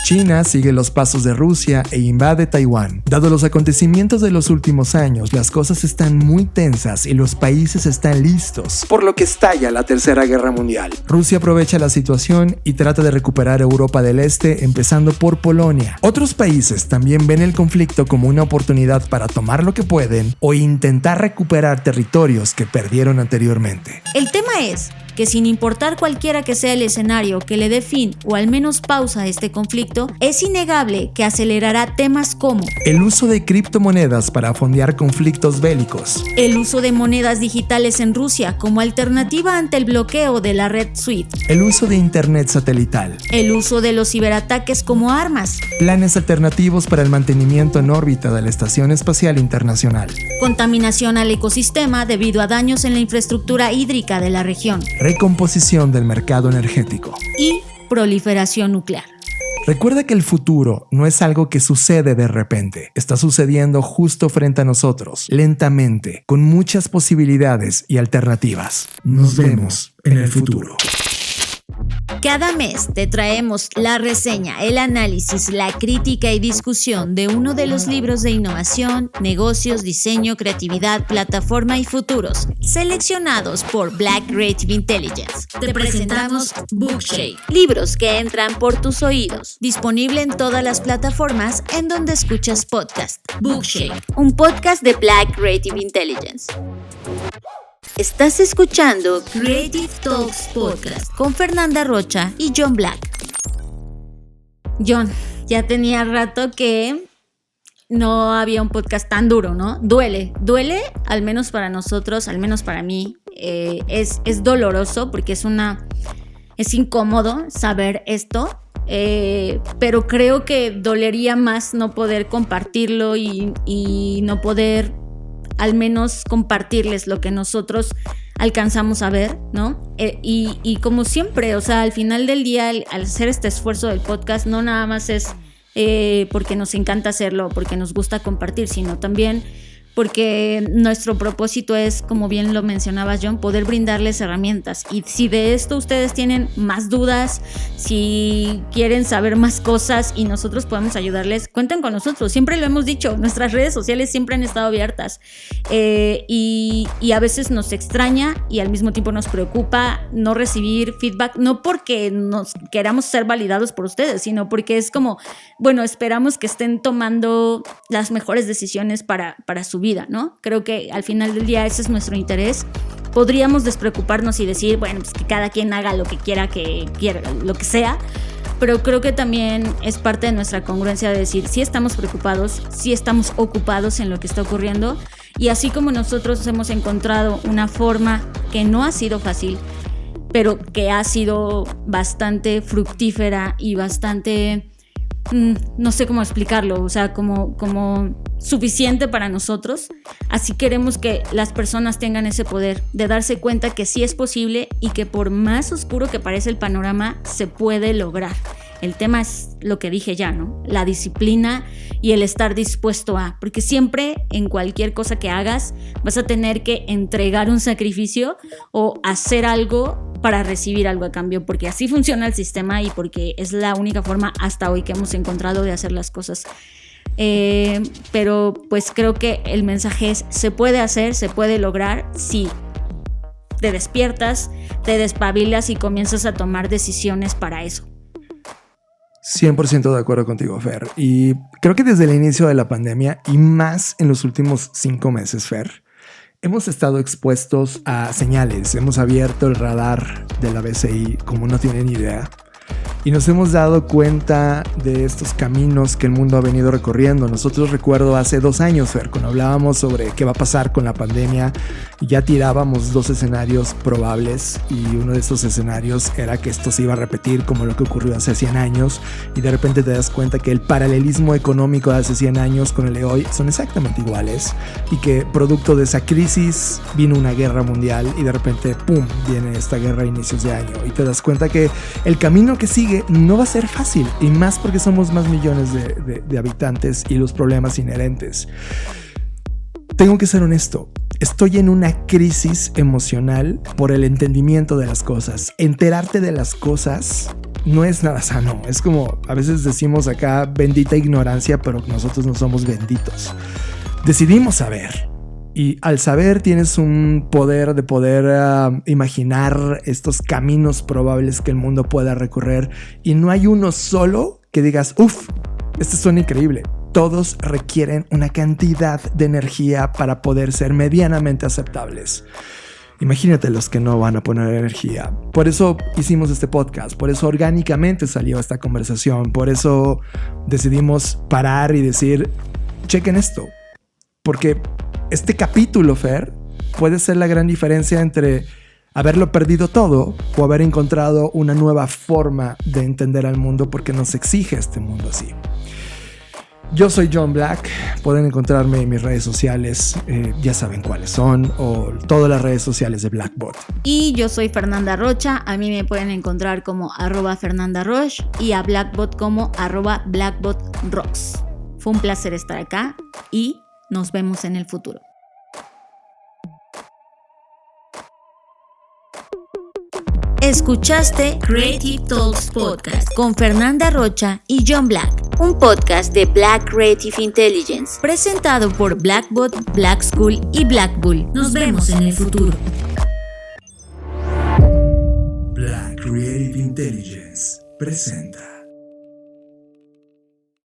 China sigue los pasos de Rusia e invade Taiwán. Dado los acontecimientos de los últimos años, las cosas están muy tensas y los países están listos, por lo que estalla la Tercera Guerra Mundial. Rusia aprovecha la situación y trata de recuperar Europa del Este, empezando por Polonia. Otros países también ven el conflicto como una oportunidad para tomar lo que pueden o intentar recuperar territorios que perdieron anteriormente. El tema es que sin importar cualquiera que sea el escenario que le dé fin o al menos pausa a este conflicto, cripto, es innegable que acelerará temas como el uso de criptomonedas para fondear conflictos bélicos, el uso de monedas digitales en Rusia como alternativa ante el bloqueo de la red SWIFT, el uso de internet satelital, el uso de los ciberataques como armas, planes alternativos para el mantenimiento en órbita de la Estación Espacial Internacional, contaminación al ecosistema debido a daños en la infraestructura hídrica de la región recomposición del mercado energético y proliferación nuclear. Recuerda que el futuro no es algo que sucede de repente, está sucediendo justo frente a nosotros, lentamente, con muchas posibilidades y alternativas. Nos vemos en el futuro. Cada mes te traemos la reseña, el análisis, la crítica y discusión de uno de los libros de innovación, negocios, diseño, creatividad, plataforma y futuros, seleccionados por Black Creative Intelligence. Te presentamos Bookshake, libros que entran por tus oídos, disponible en todas las plataformas en donde escuchas podcast. Bookshake, un podcast de Black Creative Intelligence. Estás escuchando Creative Talks Podcast con Fernanda Rocha y John Black. John, ya tenía rato que no había un podcast tan duro, ¿no? Duele, al menos para nosotros, al menos para mí. Es doloroso porque es incómodo saber esto. Pero creo que dolería más no poder compartirlo y no poder al menos compartirles lo que nosotros alcanzamos a ver, ¿no? Y como siempre, o sea, al final del día, al hacer este esfuerzo del podcast, no nada más es porque nos encanta hacerlo, porque nos gusta compartir, sino también porque nuestro propósito es, como bien lo mencionabas, John, poder brindarles herramientas. Y si de esto ustedes tienen más dudas, si quieren saber más cosas y nosotros podemos ayudarles, cuenten con nosotros. Siempre lo hemos dicho, nuestras redes sociales siempre han estado abiertas. Y a veces nos extraña y al mismo tiempo nos preocupa no recibir feedback, no porque nos queramos ser validados por ustedes, sino porque es como, bueno, esperamos que estén tomando las mejores decisiones para su vida, ¿no? Creo que al final del día ese es nuestro interés. Podríamos despreocuparnos y decir, bueno, pues que cada quien haga lo que quiera, lo que sea, pero creo que también es parte de nuestra congruencia de decir, sí estamos preocupados, sí estamos ocupados en lo que está ocurriendo, y así como nosotros hemos encontrado una forma que no ha sido fácil, pero que ha sido bastante fructífera y bastante, no sé cómo explicarlo, o sea, como suficiente para nosotros. Así queremos que las personas tengan ese poder de darse cuenta que sí es posible y que por más oscuro que parece el panorama, se puede lograr. El tema es lo que dije ya, ¿no? La disciplina y el estar dispuesto a, porque siempre en cualquier cosa que hagas vas a tener que entregar un sacrificio o hacer algo para recibir algo a cambio, porque así funciona el sistema y porque es la única forma hasta hoy que hemos encontrado de hacer las cosas. Pero pues creo que el mensaje es, se puede hacer, se puede lograr si te despiertas, te despabilas y comienzas a tomar decisiones para eso. 100% de acuerdo contigo, Fer. Y creo que desde el inicio de la pandemia y más en los últimos 5 meses, Fer, hemos estado expuestos a señales. Hemos abierto el radar de la BCI como no tienen idea. Y nos hemos dado cuenta de estos caminos que el mundo ha venido recorriendo. Nosotros recuerdo hace 2 años, Fer, cuando hablábamos sobre qué va a pasar con la pandemia, ya tirábamos 2 escenarios probables y uno de esos escenarios era que esto se iba a repetir como lo que ocurrió hace 100 años y de repente te das cuenta que el paralelismo económico de hace 100 años con el de hoy son exactamente iguales y que producto de esa crisis vino una guerra mundial y de repente, ¡pum!, viene esta guerra a inicios de año y te das cuenta que el camino que sigue no va a ser fácil y más porque somos más millones de habitantes y los problemas inherentes. Tengo que ser honesto, estoy en una crisis emocional por el entendimiento de las cosas. Enterarte de las cosas no es nada sano, es como a veces decimos acá bendita ignorancia, pero nosotros no somos benditos. Decidimos saber. Y al saber tienes un poder de poder imaginar estos caminos probables que el mundo pueda recorrer y no hay uno solo que digas, uff, este suena increíble. Todos requieren una cantidad de energía para poder ser medianamente aceptables. Imagínate los que no van a poner energía. Por eso hicimos este podcast, por eso orgánicamente salió esta conversación, por eso decidimos parar y decir, chequen esto. Porque este capítulo, Fer, puede ser la gran diferencia entre haberlo perdido todo o haber encontrado una nueva forma de entender al mundo porque nos exige este mundo así. Yo soy John Black, pueden encontrarme en mis redes sociales, ya saben cuáles son, o todas las redes sociales de Blackbot. Y yo soy Fernanda Rocha, a mí me pueden encontrar como @FernandaRoche y a Blackbot como @BlackbotRocks. Fue un placer estar acá y nos vemos en el futuro. Escuchaste Creative Talks Podcast con Fernanda Rocha y John Black, un podcast de Black Creative Intelligence, presentado por Blackbot, Black School y Black Bull. Nos vemos en el futuro. Black Creative Intelligence presenta.